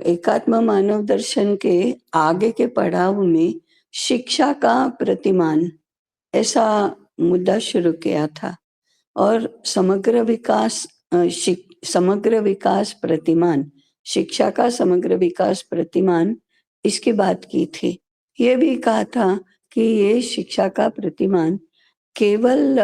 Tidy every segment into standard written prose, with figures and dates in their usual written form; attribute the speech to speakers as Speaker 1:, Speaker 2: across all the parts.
Speaker 1: एकात्म मानव दर्शन के आगे के पड़ाव में शिक्षा का प्रतिमान ऐसा मुद्दा शुरू किया था और समग्र विकास प्रतिमान, शिक्षा का समग्र विकास प्रतिमान, इसकी बात की थी। ये भी कहा था कि ये शिक्षा का प्रतिमान केवल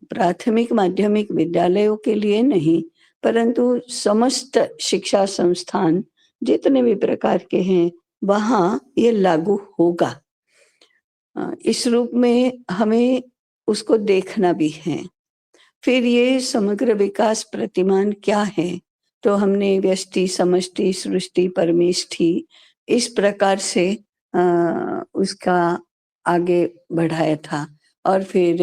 Speaker 1: प्राथमिक माध्यमिक विद्यालयों के लिए नहीं, परंतु समस्त शिक्षा संस्थान जितने भी प्रकार के हैं वहाँ ये लागू होगा। इस रूप में हमें उसको देखना भी है। फिर ये समग्र विकास प्रतिमान क्या है? तो हमने व्यष्टि, समष्टि, सृष्टि, परमेष्टि इस प्रकार से उसका आगे बढ़ाया था। और फिर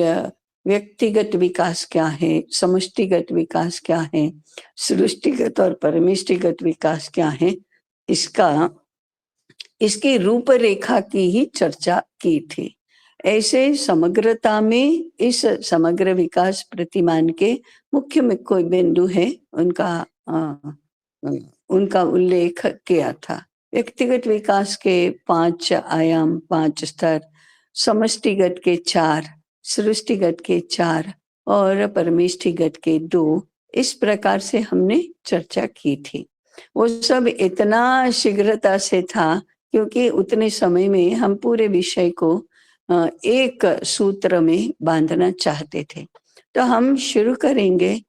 Speaker 1: व्यक्तिगत विकास क्या है, समष्टिगत विकास क्या है, सृष्टिगत और परमेष्टिगत विकास क्या है, इसकी रूपरेखा की ही चर्चा की थी। ऐसे समग्रता में इस समग्र विकास प्रतिमान के मुख्य में कोई बिंदु है उनका उल्लेख किया था। व्यक्तिगत विकास के 5 आयाम, 5 स्तर, समष्टिगत के 4, सृष्टिगत के 4 और परमेष्टिगत के 2, इस प्रकार से हमने चर्चा की थी। वो सब इतना शीघ्रता से था क्योंकि उतने समय में हम पूरे विषय को एक सूत्र में बांधना चाहते थे। तो हम शुरू करेंगे।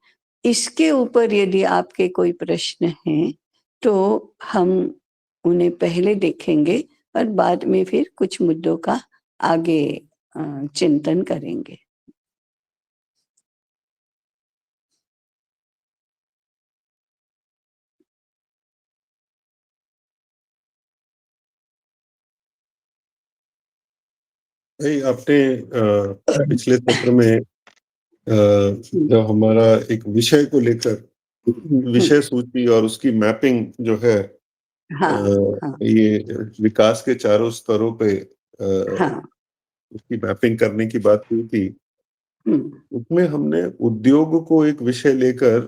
Speaker 1: इसके ऊपर यदि आपके कोई प्रश्न हैं तो हम उन्हें पहले देखेंगे और बाद में फिर कुछ मुद्दों का आगे चिंतन करेंगे।
Speaker 2: आपने पिछले सत्र में जो हमारा एक विषय को लेकर विषय सूची और उसकी मैपिंग जो है, ये विकास के चारों स्तरों पे उसकी मैपिंग करने की बात हुई थी। उसमें हमने उद्योग को एक विषय लेकर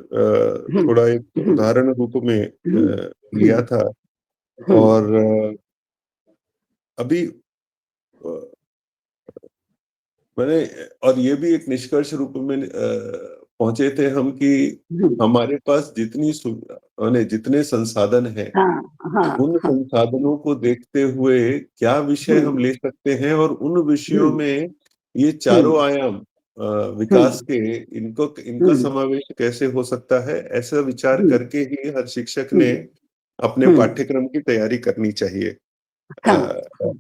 Speaker 2: थोड़ा एक उदाहरण रूप में लिया था और अभी मैंने और ये भी एक निष्कर्ष रूप में पहुंचे थे हम कि हमारे पास जितने संसाधन हैं, उन संसाधनों को देखते हुए क्या विषय हम ले सकते हैं और उन विषयों में ये चारों आयाम विकास के इनका समावेश कैसे हो सकता है, ऐसा विचार करके ही हर शिक्षक ने अपने पाठ्यक्रम की तैयारी करनी चाहिए।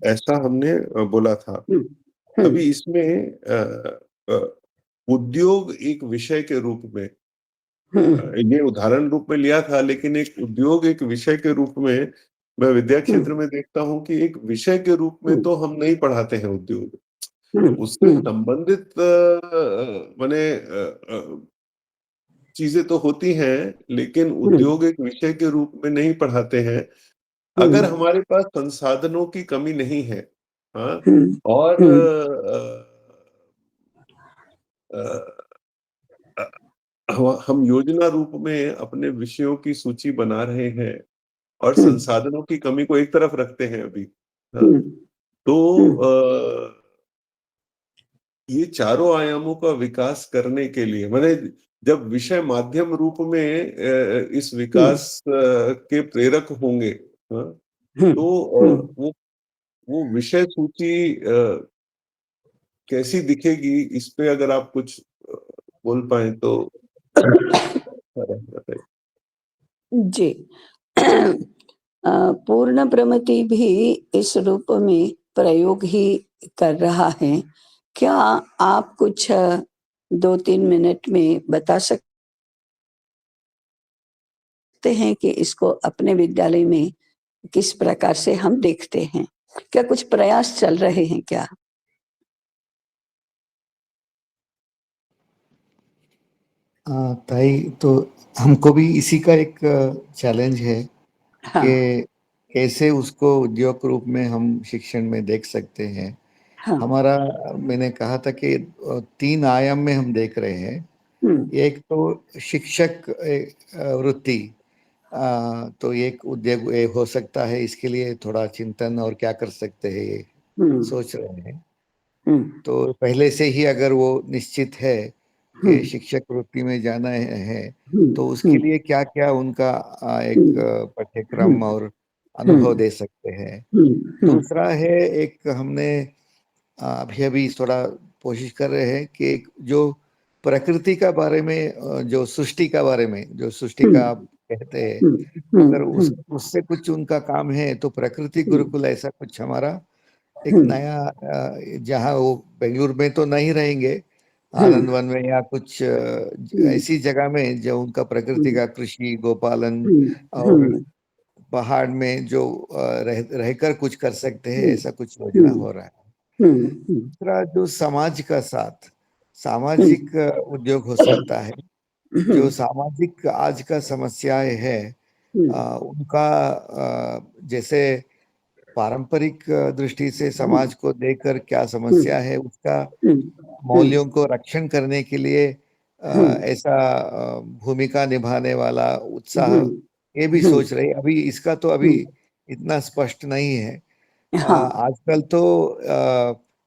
Speaker 2: ऐसा हमने बोला था। अभी इसमें उद्योग एक विषय के रूप में ये उदाहरण रूप में लिया था, लेकिन एक उद्योग एक विषय के रूप में मैं विद्या क्षेत्र में देखता हूं कि एक विषय के रूप में तो हम नहीं पढ़ाते हैं उद्योग। उससे संबंधित माने चीजें तो होती हैं, लेकिन उद्योग एक विषय के रूप में नहीं पढ़ाते हैं। अगर हमारे पास संसाधनों की कमी नहीं है, हाँ, और हम योजना रूप में अपने विषयों की सूची बना रहे हैं और संसाधनों की कमी को एक तरफ रखते हैं अभी, हाँ, तो ये चारों आयामों का विकास करने के लिए मैंने जब विषय माध्यम रूप में इस विकास के प्रेरक होंगे, हाँ, तो वो विषय सूची कैसी दिखेगी, इस पे अगर आप कुछ बोल पाए तो।
Speaker 1: जी। पूर्ण प्रमिति भी इस रूप में प्रयोग ही कर रहा है। क्या आप कुछ 2-3 मिनट में बता सकते हैं कि इसको अपने विद्यालय में किस प्रकार से हम देखते हैं? क्या कुछ प्रयास चल रहे हैं क्या?
Speaker 3: ताई, तो हमको भी इसी का एक चैलेंज है कि कैसे उसको उद्योग रूप में हम शिक्षण में देख सकते हैं। हमारा, मैंने कहा था कि 3 आयाम में हम देख रहे हैं। एक तो शिक्षक वृत्ति, तो एक उद्योग ये हो सकता है, इसके लिए थोड़ा चिंतन और क्या कर सकते हैं ये सोच रहे हैं। तो पहले से ही अगर वो निश्चित है कि शिक्षक वृत्ति में जाना है तो उसके लिए क्या क्या उनका एक पाठ्यक्रम और अनुभव दे सकते हैं। दूसरा है, एक हमने अभी थोड़ा कोशिश कर रहे हैं कि जो प्रकृति का बारे में, जो सृष्टि का बारे में, जो सृष्टि का आप कहते हैं, अगर उससे कुछ उनका काम है तो प्रकृति गुरुकुल ऐसा कुछ हमारा एक नया, जहाँ वो बेंगलुरु में तो नहीं रहेंगे, आनंद वन में या कुछ ऐसी जगह में जो उनका प्रकृति का कृषि, गोपालन और पहाड़ में जो रहकर कुछ कर सकते हैं, ऐसा कुछ योजना हो रहा है। दूसरा, जो समाज का साथ, सामाजिक उद्योग हो सकता है। जो सामाजिक आज का समस्याएं है उनका, जैसे पारंपरिक दृष्टि से समाज को देखकर क्या समस्या है, उसका मौल्यों को रक्षण करने के लिए ऐसा भूमिका निभाने वाला उत्साह, ये भी सोच रहे। अभी इसका तो अभी इतना स्पष्ट नहीं है। आजकल तो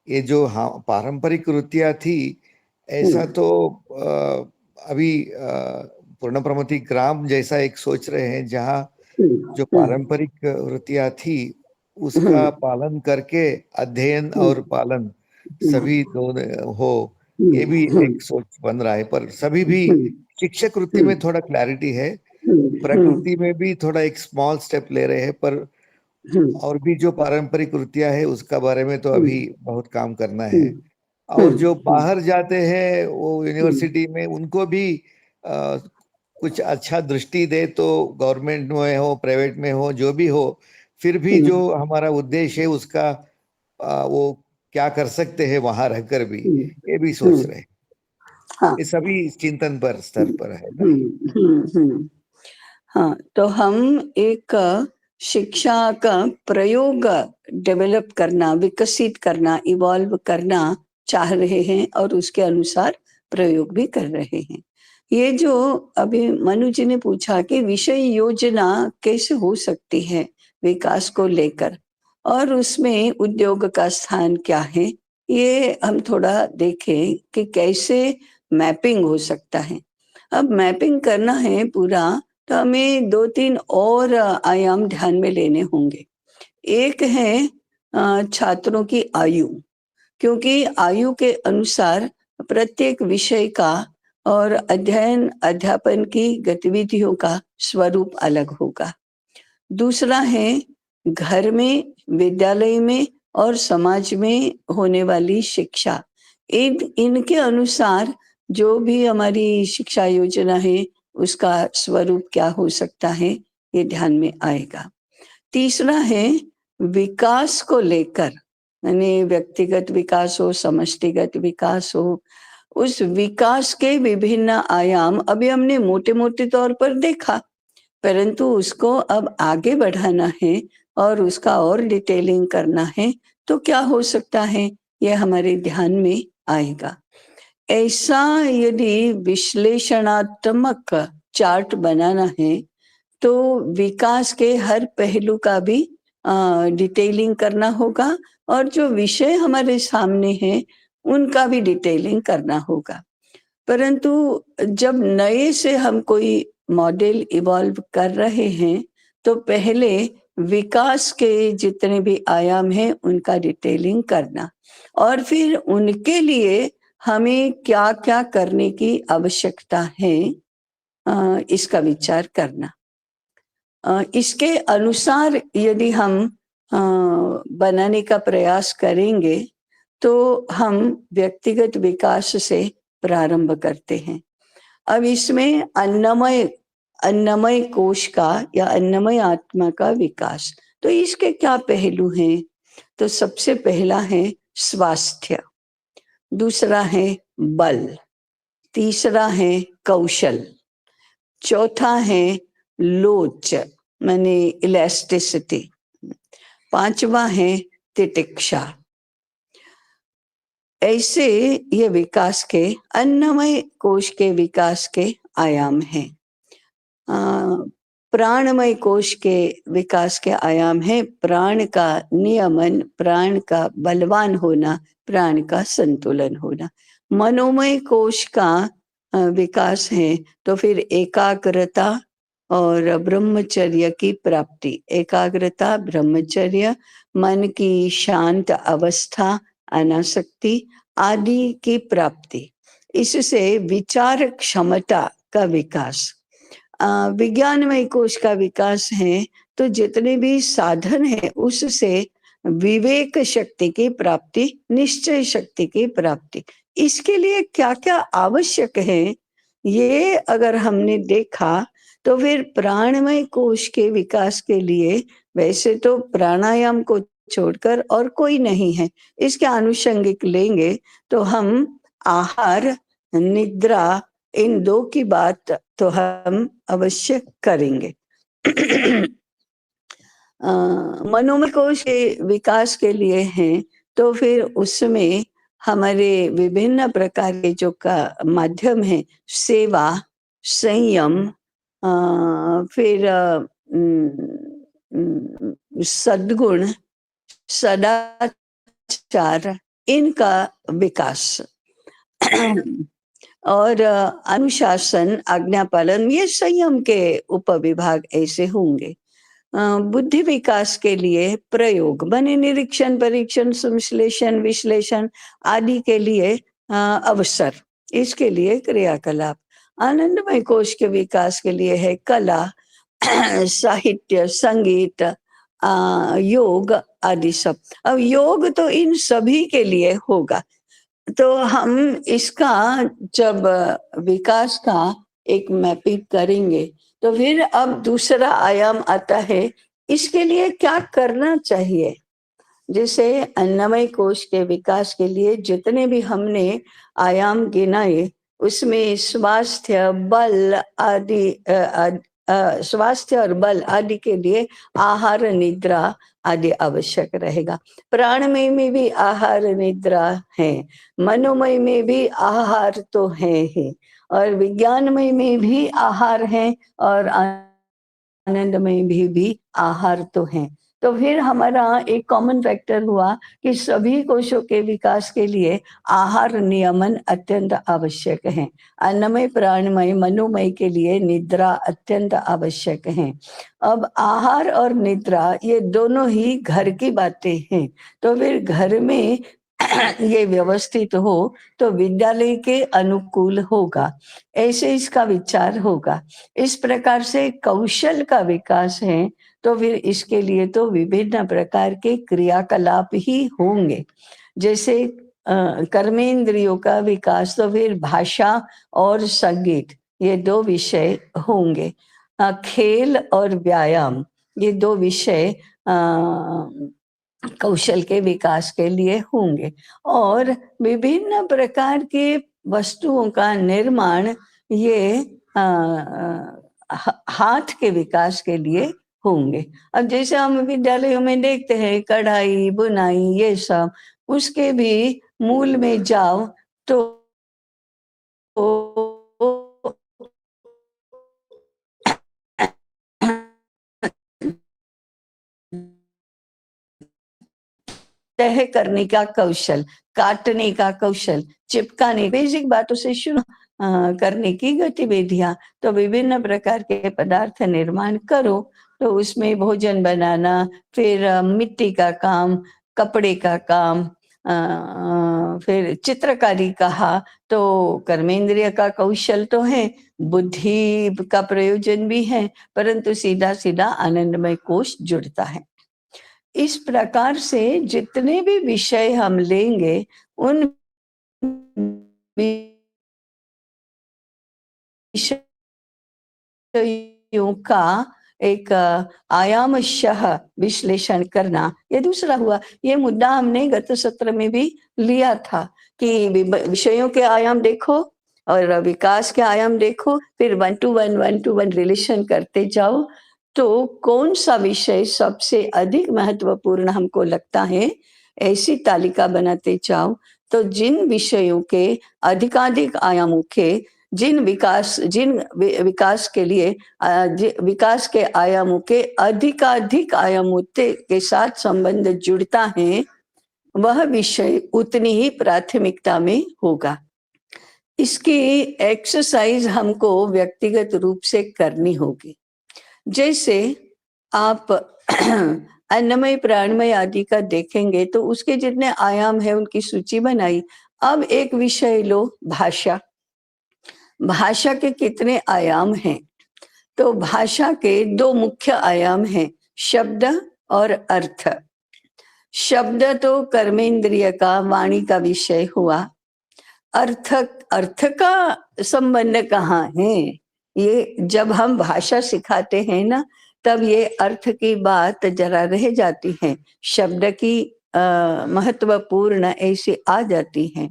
Speaker 3: ये जो पारंपरिक वृत्तियां थी, ऐसा तो अभी पूर्ण प्रमति ग्राम जैसा एक सोच रहे हैं, जहाँ जो पारंपरिक वृत्तियां थी उसका पालन करके अध्ययन और पालन सभी दोनों हो, ये भी एक सोच बन रहा है। पर सभी भी शिक्षक वृत्ति में थोड़ा क्लैरिटी है, प्रकृति में भी थोड़ा एक स्मॉल स्टेप ले रहे हैं, पर और भी जो पारंपरिक वृत्तियां है उसका बारे में तो अभी बहुत काम करना है। और जो बाहर जाते हैं वो यूनिवर्सिटी में, उनको भी कुछ अच्छा दृष्टि दे, तो गवर्नमेंट में हो, प्राइवेट में हो, जो भी हो, फिर भी जो हमारा उद्देश्य है उसका वो क्या कर सकते हैं वहां रहकर भी, ये भी सोच रहे हैं। ये सभी चिंतन पर स्तर पर है।
Speaker 1: हाँ, तो हम एक शिक्षा का प्रयोग डेवलप करना, विकसित करना, इवॉल्व करना चाह रहे हैं और उसके अनुसार प्रयोग भी कर रहे हैं। ये जो अभी मनु जी ने पूछा कि विषय योजना कैसे हो सकती है विकास को लेकर और उसमें उद्योग का स्थान क्या है, ये हम थोड़ा देखें कि कैसे मैपिंग हो सकता है। अब मैपिंग करना है पूरा, तो हमें 2-3 और आयाम ध्यान में लेने होंगे। एक है छात्रों की आयु, क्योंकि आयु के अनुसार प्रत्येक विषय का और अध्ययन अध्यापन की गतिविधियों का स्वरूप अलग होगा। दूसरा है घर में, विद्यालय में और समाज में होने वाली शिक्षा, इनके अनुसार जो भी हमारी शिक्षा योजना है उसका स्वरूप क्या हो सकता है, ये ध्यान में आएगा। तीसरा है विकास को लेकर, यानी व्यक्तिगत विकास हो, समष्टिगत विकास हो, उस विकास के विभिन्न आयाम अभी हमने मोटे मोटे तौर पर देखा, परंतु उसको अब आगे बढ़ाना है और उसका और डिटेलिंग करना है, तो क्या हो सकता है, ये हमारे ध्यान में आएगा। ऐसा यदि विश्लेषणात्मक चार्ट बनाना है तो विकास के हर पहलू का भी डिटेलिंग करना होगा और जो विषय हमारे सामने हैं उनका भी डिटेलिंग करना होगा। परंतु जब नए से हम कोई मॉडल इवॉल्व कर रहे हैं तो पहले विकास के जितने भी आयाम हैं उनका डिटेलिंग करना और फिर उनके लिए हमें क्या क्या करने की आवश्यकता है, इसका विचार करना। इसके अनुसार यदि हम बनाने का प्रयास करेंगे तो हम व्यक्तिगत विकास से प्रारंभ करते हैं। अब इसमें अन्नमय कोश का या अन्नमय आत्मा का विकास, तो इसके क्या पहलू हैं? तो सबसे पहला है स्वास्थ्य, दूसरा है बल, तीसरा है कौशल, चौथा है लोच माने इलास्टिसिटी, पांचवा है तितिक्षा। ऐसे ये विकास के, अन्नमय कोश के विकास के आयाम हैं। प्राणमय कोश के विकास के आयाम है प्राण का नियमन, प्राण का बलवान होना, प्राण का संतुलन होना। मनोमय कोश का विकास है तो फिर एकाग्रता और ब्रह्मचर्य की प्राप्ति। एकाग्रता, ब्रह्मचर्य, मन की शांत अवस्था, अनासक्ति आदि की प्राप्ति। इससे विचार क्षमता का विकास। विज्ञानमय कोश का विकास है तो जितने भी साधन है उससे विवेक शक्ति की प्राप्ति, निश्चय शक्ति की प्राप्ति। इसके लिए क्या-क्या आवश्यक है, ये अगर हमने देखा तो फिर प्राणमय कोश के विकास के लिए वैसे तो प्राणायाम को छोड़कर और कोई नहीं है। इसके आनुषंगिक लेंगे तो हम आहार, निद्रा इन 2 की बात तो हम अवश्य करेंगे। मनोमय कोश के विकास के लिए हैं तो फिर उसमें हमारे विभिन्न प्रकार के जो का माध्यम है, सेवा, संयम, फिर सद्गुण, सदाचार इनका विकास और अनुशासन, आज्ञा पालन ये संयम के उपविभाग ऐसे होंगे। बुद्धि विकास के लिए प्रयोग माने निरीक्षण, परीक्षण, संश्लेषण, विश्लेषण आदि के लिए अवसर, इसके लिए क्रियाकलाप। आनंदमय कोश के विकास के लिए है कला, साहित्य, संगीत, योग आदि सब। अब योग तो इन सभी के लिए होगा, तो हम इसका जब विकास का एक मैपिंग करेंगे तो फिर अब दूसरा आयाम आता है, इसके लिए क्या करना चाहिए। जैसे अन्नमय कोश के विकास के लिए जितने भी हमने आयाम गिनाए उसमें स्वास्थ्य, बल आदि स्वास्थ्य और बल आदि के लिए आहार, निद्रा आदि आवश्यक रहेगा। प्राणमय में भी आहार, निद्रा है, मनोमय में भी आहार तो है ही, और विज्ञानमय में भी आहार है और आनंदमय भी आहार तो है। तो फिर हमारा एक कॉमन फैक्टर हुआ कि सभी कोशों के विकास के लिए आहार नियमन अत्यंत आवश्यक है। अन्नमय, प्राणमय, मनोमय के लिए निद्रा अत्यंत आवश्यक है। अब आहार और निद्रा ये दोनों ही घर की बातें हैं, तो फिर घर में ये व्यवस्थित हो तो विद्यालय के अनुकूल होगा, ऐसे इसका विचार होगा। इस प्रकार से कौशल का विकास है तो फिर इसके लिए तो विभिन्न प्रकार के क्रियाकलाप ही होंगे। जैसे कर्मेंद्रियों का विकास तो फिर भाषा और संगीत ये 2 विषय होंगे। खेल और व्यायाम ये 2 विषय कौशल के विकास के लिए होंगे, और विभिन्न प्रकार के वस्तुओं का निर्माण ये हाथ के विकास के लिए होंगे। अब जैसे हम विद्यालयों में देखते हैं कढ़ाई, बुनाई ये सब, उसके भी मूल में जाओ तो तह करने का कौशल, काटने का कौशल, चिपकाने, बेसिक बातों से शुरू करने की गतिविधियां। तो विभिन्न प्रकार के पदार्थ निर्माण करो तो उसमें भोजन बनाना, फिर मिट्टी का काम, कपड़े का काम, फिर चित्रकारी कहा तो कर्मेंद्रिय का कौशल तो है, बुद्धि का प्रयोजन भी है, परंतु सीधा सीधा आनंदमय कोश जुड़ता है। इस प्रकार से जितने भी विषय हम लेंगे उन विषयों का एक आयामशः विश्लेषण करना, ये दूसरा हुआ। ये मुद्दा हमने गत सत्र में भी लिया था कि विषयों के आयाम देखो और विकास के आयाम देखो, फिर 1 to 1 रिलेशन करते जाओ, तो कौन सा विषय सबसे अधिक महत्वपूर्ण हमको लगता है ऐसी तालिका बनाते जाओ। तो जिन विषयों के अधिकाधिक आयामों के जिन विकास के लिए विकास के आयामों के अधिकाधिक आयामों के साथ संबंध जुड़ता है, वह विषय उतनी ही प्राथमिकता में होगा। इसकी एक्सरसाइज हमको व्यक्तिगत रूप से करनी होगी। जैसे आप अन्नमय प्राणमय आदि का देखेंगे तो उसके जितने आयाम है उनकी सूची बनाई। अब एक विषय लो, भाषा। भाषा के कितने आयाम हैं? तो भाषा के 2 मुख्य आयाम हैं, शब्द और अर्थ। शब्द तो कर्मेंद्रिय का, वाणी का विषय हुआ। अर्थ का संबंध कहाँ है? ये जब हम भाषा सिखाते हैं ना, तब ये अर्थ की बात जरा रह जाती है, शब्द की महत्वपूर्ण ऐसी आ जाती है।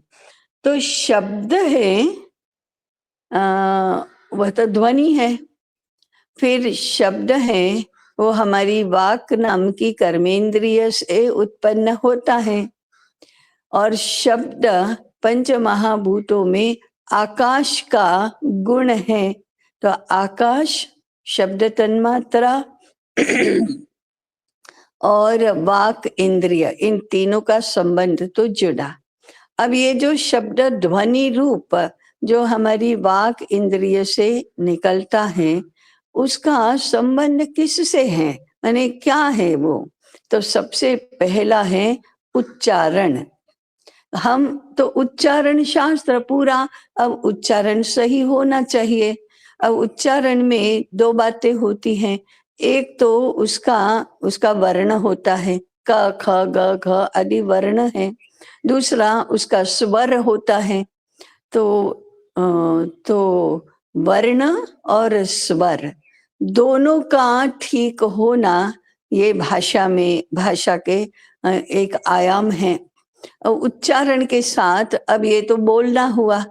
Speaker 1: तो शब्द है, वह तो ध्वनि है। फिर शब्द है, वो हमारी वाक नाम की कर्मेंद्रिय से उत्पन्न होता है। और शब्द पंच महाभूतों में आकाश का गुण है। तो आकाश, शब्द तन्मात्रा और वाक इंद्रिय, इन तीनों का संबंध तो जुड़ा। अब ये जो शब्द ध्वनि रूप जो हमारी वाक इंद्रिय से निकलता है, उसका संबंध किससे है, माने क्या है वो? तो सबसे पहला है उच्चारण। हम तो उच्चारण शास्त्र पूरा, अब उच्चारण सही होना चाहिए। अब उच्चारण में 2 बातें होती हैं। एक तो उसका वर्ण होता है, क ख ग घ आदि वर्ण है। दूसरा उसका स्वर होता है। तो वर्ण और स्वर दोनों का ठीक होना ये भाषा के एक आयाम है। उच्चारण के साथ अब ये तो बोलना हुआ,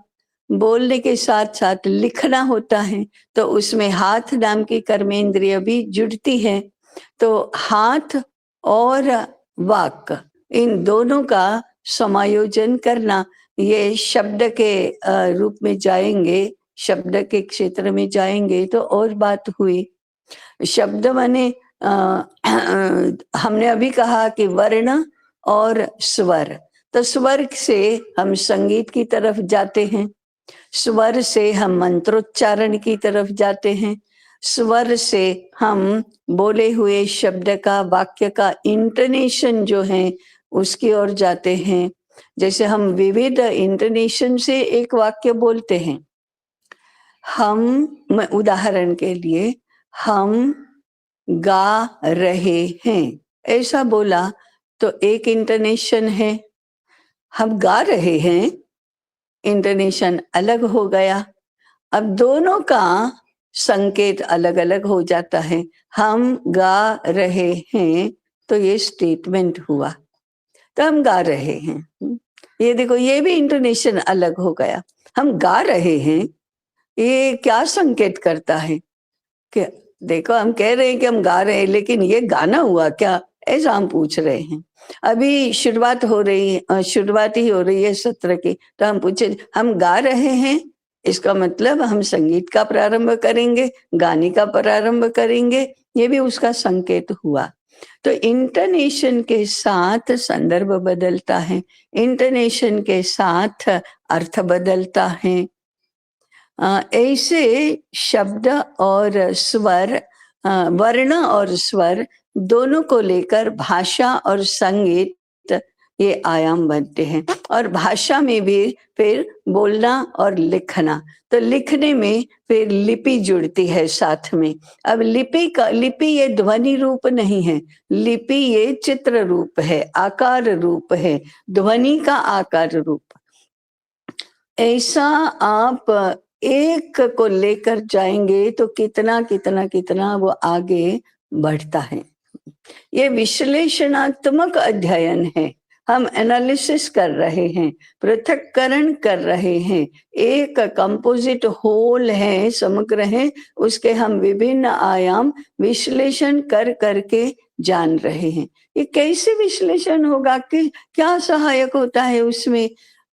Speaker 1: बोलने के साथ साथ लिखना होता है, तो उसमें हाथ नाम की कर्मेंद्रिय भी जुड़ती है। तो हाथ और वाक, इन दोनों का समायोजन करना, ये शब्द के रूप में जाएंगे, शब्द के क्षेत्र में जाएंगे तो और बात हुई। शब्द माने हमने अभी कहा कि वर्ण और स्वर। तो स्वर से हम संगीत की तरफ जाते हैं, स्वर से हम मंत्रोच्चारण की तरफ जाते हैं, स्वर से हम बोले हुए शब्द का, वाक्य का इंटोनेशन जो है उसकी ओर जाते हैं। जैसे हम विविध इंटोनेशन से एक वाक्य बोलते हैं। उदाहरण के लिए, हम गा रहे हैं, ऐसा बोला तो एक इंटोनेशन है। हम गा रहे हैं, इंटोनेशन अलग हो गया। अब दोनों का संकेत अलग अलग हो जाता है। हम गा रहे हैं तो ये स्टेटमेंट हुआ, तो हम गा रहे हैं। ये देखो, ये भी इंटोनेशन अलग हो गया। हम गा रहे हैं, ये क्या संकेत करता है कि देखो, हम कह रहे हैं कि हम गा रहे हैं, लेकिन ये गाना हुआ क्या, ऐसा हम पूछ रहे हैं। अभी शुरुआत ही हो रही है सत्र की, तो हम पूछे हम गा रहे हैं, इसका मतलब हम संगीत का प्रारंभ करेंगे, गाने का प्रारंभ करेंगे, ये भी उसका संकेत हुआ। तो इंटोनेशन के साथ संदर्भ बदलता है, इंटोनेशन के साथ अर्थ बदलता है। ऐसे शब्द और स्वर, वर्ण और स्वर दोनों को लेकर भाषा और संगीत ये आयाम बनते हैं। और भाषा में भी फिर बोलना और लिखना, तो लिखने में फिर लिपि जुड़ती है साथ में। अब लिपि ये ध्वनि रूप नहीं है, लिपि ये चित्र रूप है, आकार रूप है, ध्वनि का आकार रूप। ऐसा आप एक को लेकर जाएंगे तो कितना कितना कितना वो आगे बढ़ता है। ये विश्लेषणात्मक अध्ययन है। हम एनालिसिस कर रहे हैं, पृथक्करण कर रहे हैं, एक कंपोजिट होल है, समग्र है, उसके हम विभिन्न आयाम विश्लेषण कर करके जान रहे हैं। ये कैसे विश्लेषण होगा, कि क्या सहायक होता है उसमें?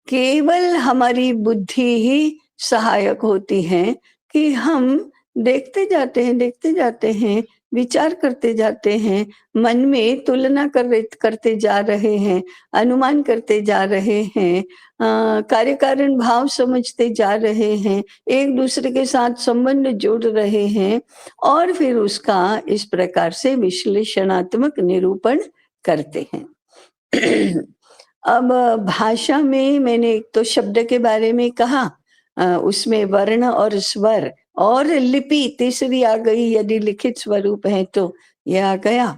Speaker 1: केवल हमारी बुद्धि ही सहायक होती हैं कि हम देखते जाते हैं, विचार करते जाते हैं, मन में तुलना करते जा रहे हैं, अनुमान करते जा रहे हैं, कार्य कारण भाव समझते जा रहे हैं, एक दूसरे के साथ संबंध जोड़ रहे हैं और फिर उसका इस प्रकार से विश्लेषणात्मक निरूपण करते हैं। अब भाषा में मैंने एक तो शब्द के बारे में कहा, उसमें वर्ण और स्वर और लिपि तीसरी आ गई, यदि लिखित स्वरूप है तो यह आ गया।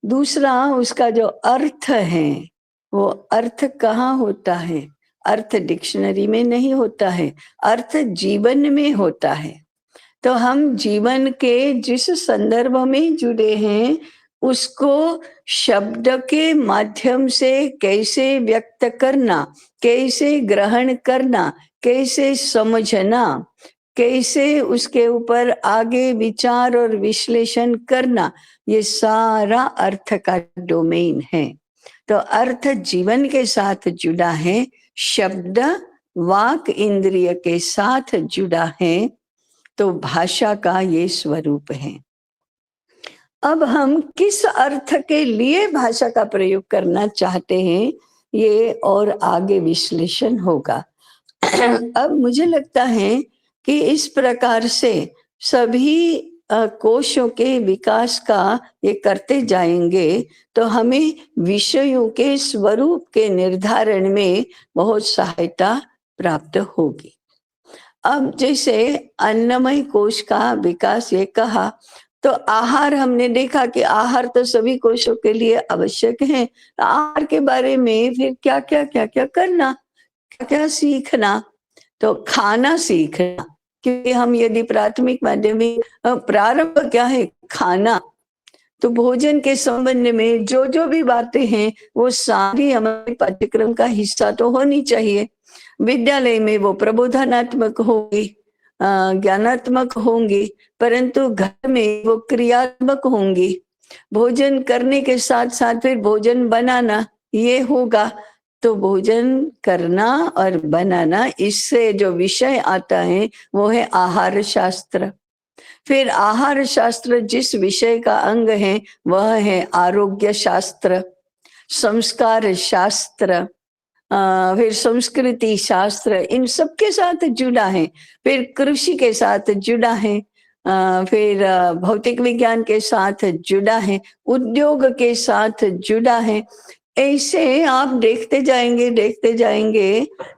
Speaker 1: दूसरा उसका जो अर्थ है, वो अर्थ कहाँ होता है? अर्थ डिक्शनरी में नहीं होता है, अर्थ जीवन में होता है। तो हम जीवन के जिस संदर्भ में जुड़े हैं उसको शब्द के माध्यम से कैसे व्यक्त करना, कैसे ग्रहण करना, कैसे समझना, कैसे उसके ऊपर आगे विचार और विश्लेषण करना, ये सारा अर्थ का डोमेन है। तो अर्थ जीवन के साथ जुड़ा है, शब्द वाक इंद्रिय के साथ जुड़ा है, तो भाषा का ये स्वरूप है। अब हम किस अर्थ के लिए भाषा का प्रयोग करना चाहते हैं, ये और आगे विश्लेषण होगा। अब मुझे लगता है कि इस प्रकार से सभी कोशों के विकास का ये करते जाएंगे तो हमें विषयों के स्वरूप के निर्धारण में बहुत सहायता प्राप्त होगी। अब जैसे अन्नमय कोश का विकास ये कहा, तो आहार हमने देखा कि आहार तो सभी कोशों के लिए आवश्यक है। आहार के बारे में फिर क्या क्या करना, क्या सीखना, तो खाना सीखना, क्योंकि हम यदि प्राथमिक माध्यमिक प्रारंभ क्या है, खाना, तो भोजन के संबंध में जो भी बातें हैं वो सारी हमारे पाठ्यक्रम का हिस्सा तो होनी चाहिए। विद्यालय में वो प्रबोधनात्मक होगी, ज्ञानात्मक होंगी, परंतु घर में वो क्रियात्मक होंगी। भोजन करने के साथ साथ फिर भोजन बनाना ये होगा। तो भोजन करना और बनाना, इससे जो विषय आता है वो है आहार शास्त्र। फिर आहार शास्त्र जिस विषय का अंग है वह है आरोग्य शास्त्र, संस्कार शास्त्र, फिर संस्कृति शास्त्र, इन सब के साथ जुड़ा है। फिर कृषि के साथ जुड़ा है, फिर भौतिक विज्ञान के साथ जुड़ा है, उद्योग के साथ जुड़ा है। ऐसे आप देखते जाएंगे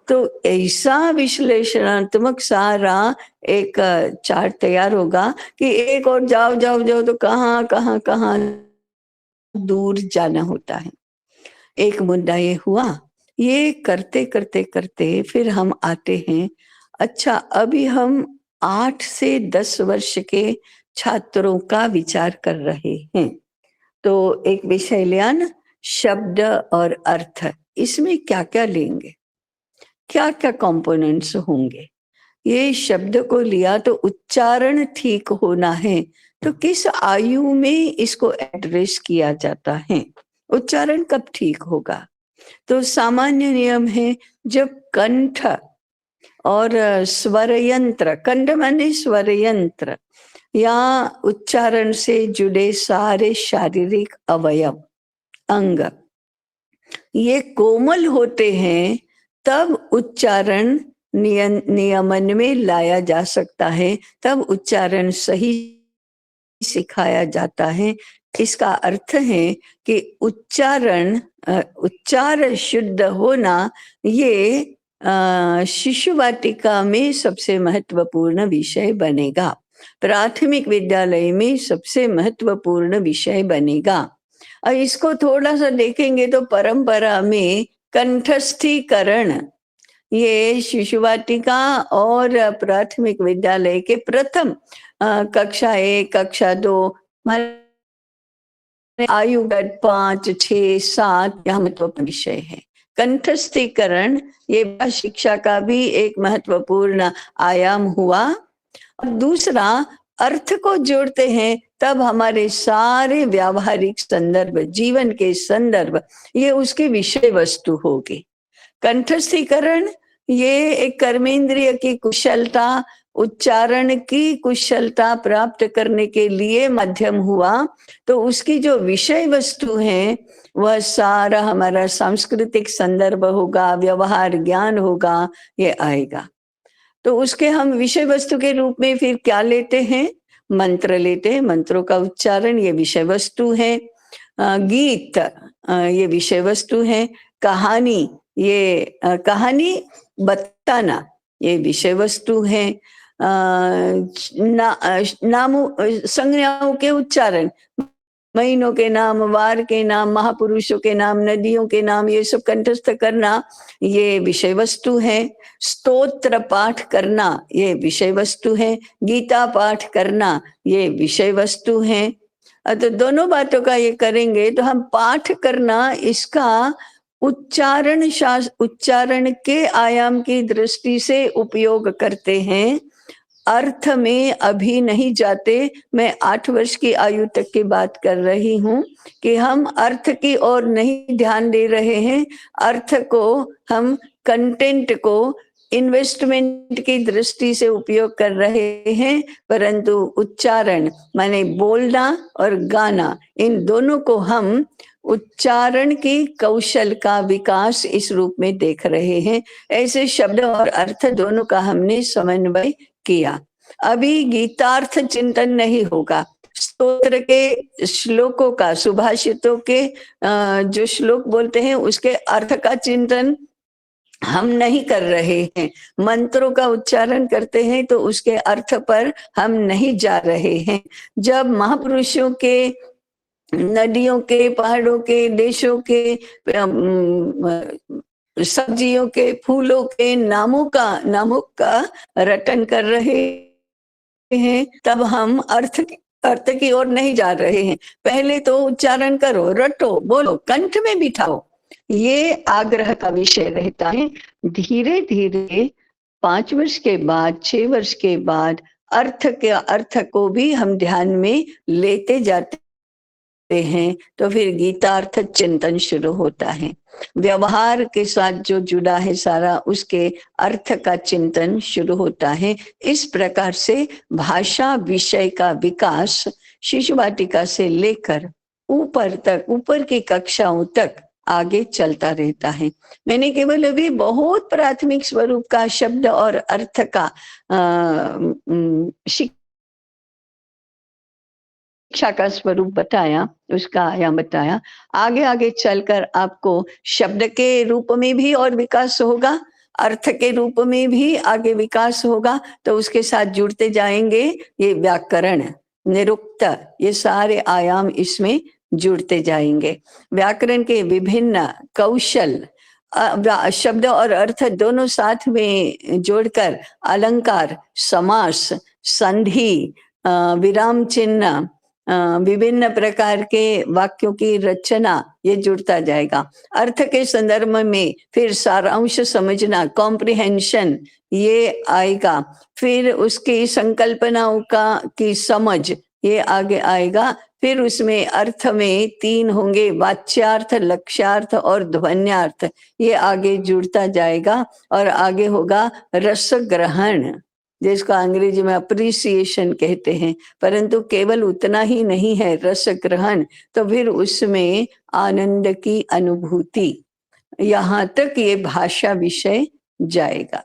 Speaker 1: तो ऐसा विश्लेषणात्मक सारा एक चार्ट तैयार होगा कि एक और जाओ तो कहाँ दूर जाना होता है। एक मुद्दा ये हुआ, ये करते फिर हम आते हैं, अच्छा अभी हम 8 से 10 वर्ष के छात्रों का विचार कर रहे हैं। तो एक विषय लिया ना, शब्द और अर्थ, इसमें क्या क्या लेंगे, क्या क्या कंपोनेंट्स होंगे। ये शब्द को लिया तो उच्चारण ठीक होना है, तो किस आयु में इसको एड्रेस किया जाता है, उच्चारण कब ठीक होगा। तो सामान्य नियम है, जब कंठ और स्वर यंत्र, कंठ माने स्वर यंत्र या उच्चारण से जुड़े सारे शारीरिक अवयव अंग ये कोमल होते हैं, तब उच्चारण नियमन में लाया जा सकता है, तब उच्चारण सही सिखाया जाता है। इसका अर्थ है कि उच्चार शुद्ध होना ये शिशु वाटिका में सबसे महत्वपूर्ण विषय बनेगा, प्राथमिक विद्यालय में सबसे महत्वपूर्ण विषय बनेगा। और इसको थोड़ा सा देखेंगे तो परंपरा में कंठस्थीकरण, ये शिशु वाटिका और प्राथमिक विद्यालय के प्रथम कक्षा 1 कक्षा 2 आयुगत 5 6 7 यह महत्वपूर्ण विषय है। कंठस्थीकरण ये शिक्षा का भी एक महत्वपूर्ण आयाम हुआ। और दूसरा, अर्थ को जोड़ते हैं तब हमारे सारे व्यावहारिक संदर्भ, जीवन के संदर्भ, ये उसके विषय वस्तु होगी। कंठस्थीकरण ये एक कर्मेंद्रिय की कुशलता, उच्चारण की कुशलता प्राप्त करने के लिए माध्यम हुआ, तो उसकी जो विषय वस्तु है वह सारा हमारा सांस्कृतिक संदर्भ होगा, व्यवहार ज्ञान होगा, ये आएगा। तो उसके हम विषय वस्तु के रूप में फिर क्या लेते हैं? मंत्र लेते हैं, मंत्रों का उच्चारण ये विषय वस्तु है। गीत ये विषय वस्तु है। कहानी ये कहानी बताना ये विषय वस्तु है। नामों संज्ञाओं के उच्चारण, महीनों के नाम, वार के नाम, महापुरुषों के नाम, नदियों के नाम, ये सब कंठस्थ करना ये विषय वस्तु है। स्तोत्र पाठ करना ये विषय वस्तु है। गीता पाठ करना ये विषय वस्तु है। तो दोनों बातों का ये करेंगे तो हम पाठ करना इसका उच्चारण के आयाम की दृष्टि से उपयोग करते हैं, अर्थ में अभी नहीं जाते। मैं 8 वर्ष की आयु तक की बात कर रही हूँ कि हम अर्थ की ओर नहीं ध्यान दे रहे हैं, अर्थ को हम कंटेंट को इन्वेस्टमेंट की दृष्टि से उपयोग कर रहे हैं, परंतु उच्चारण माने बोलना और गाना, इन दोनों को हम उच्चारण की कौशल का विकास इस रूप में देख रहे हैं। ऐसे शब्द और अर्थ दोनों का हमने समन्वय किया। अभी गीतार्थ चिंतन नहीं होगा, स्तोत्र के श्लोकों का, सुभाषितों के जो श्लोक बोलते हैं उसके अर्थ का चिंतन हम नहीं कर रहे हैं। मंत्रों का उच्चारण करते हैं तो उसके अर्थ पर हम नहीं जा रहे हैं। जब महापुरुषों के, नदियों के, पहाड़ों के, देशों के, सब्जियों के, फूलों के नामों का रटन कर रहे हैं, तब हम अर्थ की ओर नहीं जा रहे हैं। पहले तो उच्चारण करो, रटो, बोलो, कंठ में बिठाओ, ये आग्रह का विषय रहता है। धीरे धीरे 5 वर्ष के बाद, 6 वर्ष के बाद अर्थ को भी हम ध्यान में लेते जाते हैं, तो फिर गीतार्थ चिंतन शुरू होता है। व्यवहार के साथ जो जुड़ा है सारा, उसके अर्थ का चिंतन शुरू होता है। इस प्रकार से भाषा विषय का विकास शिशु वाटिका से लेकर ऊपर तक, ऊपर की कक्षाओं तक आगे चलता रहता है। मैंने केवल अभी बहुत प्राथमिक स्वरूप का शब्द और अर्थ का शिक्षा का स्वरूप बताया, उसका आयाम बताया। आगे आगे चलकर आपको शब्द के रूप में भी और विकास होगा, अर्थ के रूप में भी आगे विकास होगा। तो उसके साथ जुड़ते जाएंगे ये व्याकरण, निरुक्त, ये सारे आयाम इसमें जुड़ते जाएंगे। व्याकरण के विभिन्न कौशल, शब्द और अर्थ दोनों साथ में जोड़कर अलंकार, समास, संधि, विराम चिन्ह, विभिन्न प्रकार के वाक्यों की रचना, ये जुड़ता जाएगा। अर्थ के संदर्भ में फिर सारांश समझना, कॉम्प्रिहेंशन, ये आएगा। फिर उसकी संकल्पनाओं की समझ, ये आगे आएगा। फिर उसमें अर्थ में 3 होंगे, वाच्यार्थ, लक्ष्यार्थ और ध्वन्यार्थ, ये आगे जुड़ता जाएगा। और आगे होगा रस ग्रहण, जिसको अंग्रेजी में अप्रिसिएशन कहते हैं, परंतु केवल उतना ही नहीं है रस ग्रहण, तो फिर उसमें आनंद की अनुभूति, यहाँ तक ये भाषा विषय जाएगा।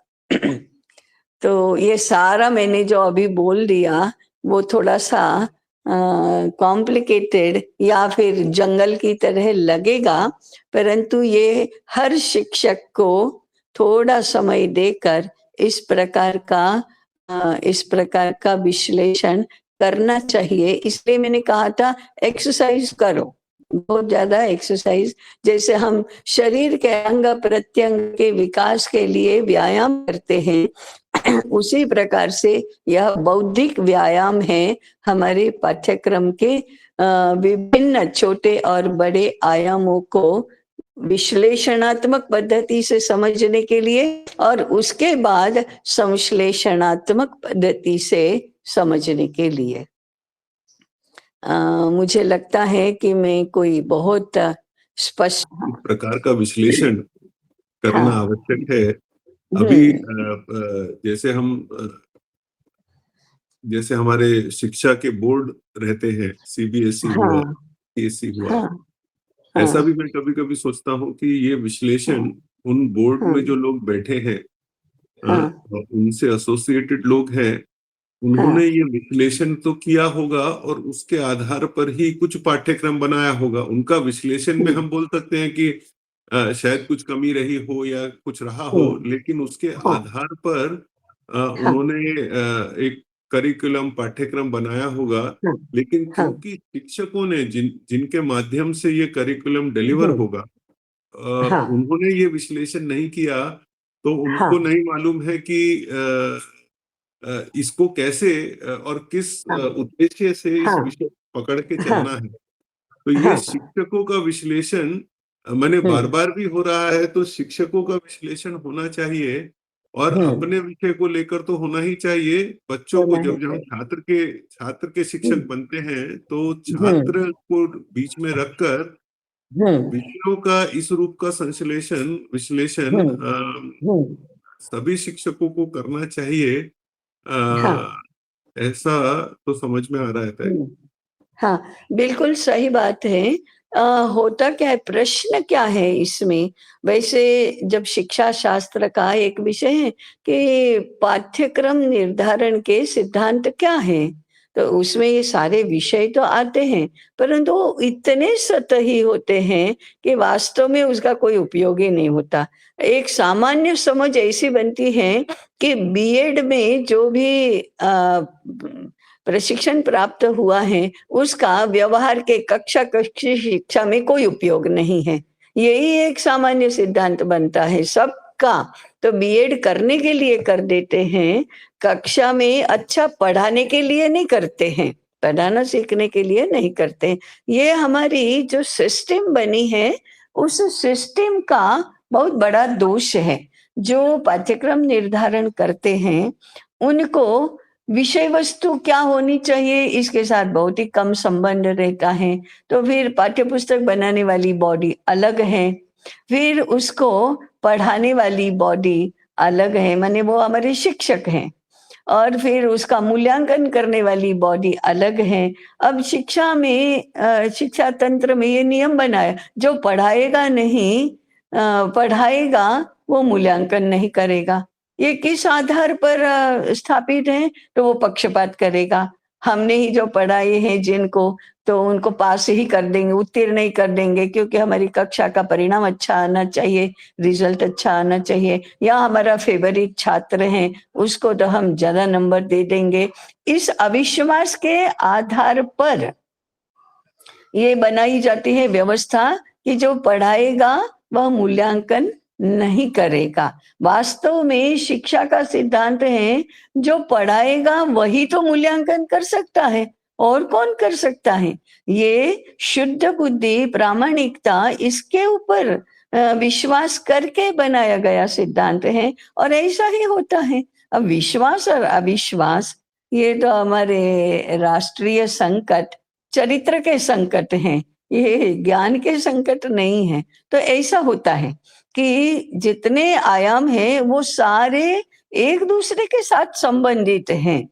Speaker 1: तो ये सारा मैंने जो अभी बोल दिया वो थोड़ा सा कॉम्प्लिकेटेड या फिर जंगल की तरह लगेगा, परंतु ये हर शिक्षक को थोड़ा समय देकर इस प्रकार का विश्लेषण करना चाहिए। इसलिए मैंने कहा था एक्सरसाइज करो, बहुत ज्यादा एक्सरसाइज। जैसे हम शरीर के अंग प्रत्यंग के विकास के लिए व्यायाम करते हैं, उसी प्रकार से यह बौद्धिक व्यायाम है हमारे पाठ्यक्रम के विभिन्न छोटे और बड़े आयामों को विश्लेषणात्मक पद्धति से समझने के लिए और उसके बाद संश्लेषणात्मक पद्धति से समझने के लिए। मुझे लगता है कि मैं कोई बहुत स्पष्ट
Speaker 2: प्रकार का विश्लेषण करना आवश्यक है, अभी जैसे हमारे शिक्षा के बोर्ड रहते हैं, सीबीएसई हुआ, सीएसई हुआ, ऐसा भी मैं कभी कभी सोचता हूँ कि ये विश्लेषण उन बोर्ड में जो लोग बैठे हैं, उनसे एसोसिएटेड लोग हैं, उन्होंने ये विश्लेषण तो किया होगा और उसके आधार पर ही कुछ पाठ्यक्रम बनाया होगा। उनका विश्लेषण में हम बोल सकते हैं कि शायद कुछ कमी रही हो या कुछ रहा हो, लेकिन उसके आधार पर उन्होंने एक करिकुलम, पाठ्यक्रम बनाया होगा। लेकिन क्योंकि शिक्षकों ने जिनके माध्यम से ये करिकुलम डिलीवर होगा, उन्होंने ये विश्लेषण नहीं किया, तो उनको नहीं मालूम है कि इसको कैसे और किस उद्देश्य से इस विषय पकड़ के चलना है। तो ये शिक्षकों का विश्लेषण मैंने बार बार भी हो रहा है, तो शिक्षकों का विश्लेषण होना चाहिए और अपने विषय को लेकर तो होना ही चाहिए। बच्चों को जब हम छात्र के शिक्षक बनते हैं, तो छात्र को बीच में रखकर विषयों का इस रूप का विश्लेषण सभी शिक्षकों को करना चाहिए। ऐसा तो समझ में आ रहा है।
Speaker 1: हाँ, बिल्कुल सही बात है। होता क्या है, प्रश्न क्या है इसमें? वैसे जब शिक्षा शास्त्र का एक विषय है कि पाठ्यक्रम निर्धारण के सिद्धांत क्या है, तो उसमें ये सारे विषय तो आते हैं, परंतु वो इतने सतही होते हैं कि वास्तव में उसका कोई उपयोग ही नहीं होता। एक सामान्य समझ ऐसी बनती है कि बीएड में जो भी प्रशिक्षण प्राप्त हुआ है, उसका व्यवहार के कक्षा शिक्षा में कोई उपयोग नहीं है। यही एक सामान्य सिद्धांत बनता है सबका। तो बीएड करने के लिए कर देते हैं, कक्षा में अच्छा पढ़ाने के लिए नहीं करते हैं, पढ़ाना सीखने के लिए नहीं करते। ये हमारी जो सिस्टम बनी है, उस सिस्टम का बहुत बड़ा दोष है। जो पाठ्यक्रम निर्धारण करते हैं, उनको विषय वस्तु क्या होनी चाहिए इसके साथ बहुत ही कम संबंध रहता है। तो फिर पाठ्यपुस्तक बनाने वाली बॉडी अलग है, फिर उसको पढ़ाने वाली बॉडी अलग है, माने वो हमारे शिक्षक हैं, और फिर उसका मूल्यांकन करने वाली बॉडी अलग है। अब शिक्षा तंत्र में ये नियम बनाया, जो पढ़ाएगा नहीं पढ़ाएगा, वो मूल्यांकन नहीं करेगा। ये किस आधार पर स्थापित है? तो वो पक्षपात करेगा। हमने ही जो पढ़ाए हैं जिनको, तो उनको पास ही कर देंगे, उत्तीर्ण नहीं कर देंगे, क्योंकि हमारी कक्षा का परिणाम अच्छा आना चाहिए, रिजल्ट अच्छा आना चाहिए, या हमारा फेवरेट छात्र है, उसको तो हम ज्यादा नंबर दे देंगे। इस अविश्वास के आधार पर ये बनाई जाती है व्यवस्था कि जो पढ़ाएगा वह मूल्यांकन नहीं करेगा। वास्तव में शिक्षा का सिद्धांत है, जो पढ़ाएगा वही तो मूल्यांकन कर सकता है, और कौन कर सकता है? ये शुद्ध बुद्धि, प्रामाणिकता, इसके ऊपर विश्वास करके बनाया गया सिद्धांत है, और ऐसा ही होता है। अब विश्वास और अविश्वास, ये तो हमारे राष्ट्रीय संकट, चरित्र के संकट हैं, ये ज्ञान के संकट नहीं है। तो ऐसा होता है कि जितने आयाम हैं वो सारे एक दूसरे के साथ संबंधित हैं।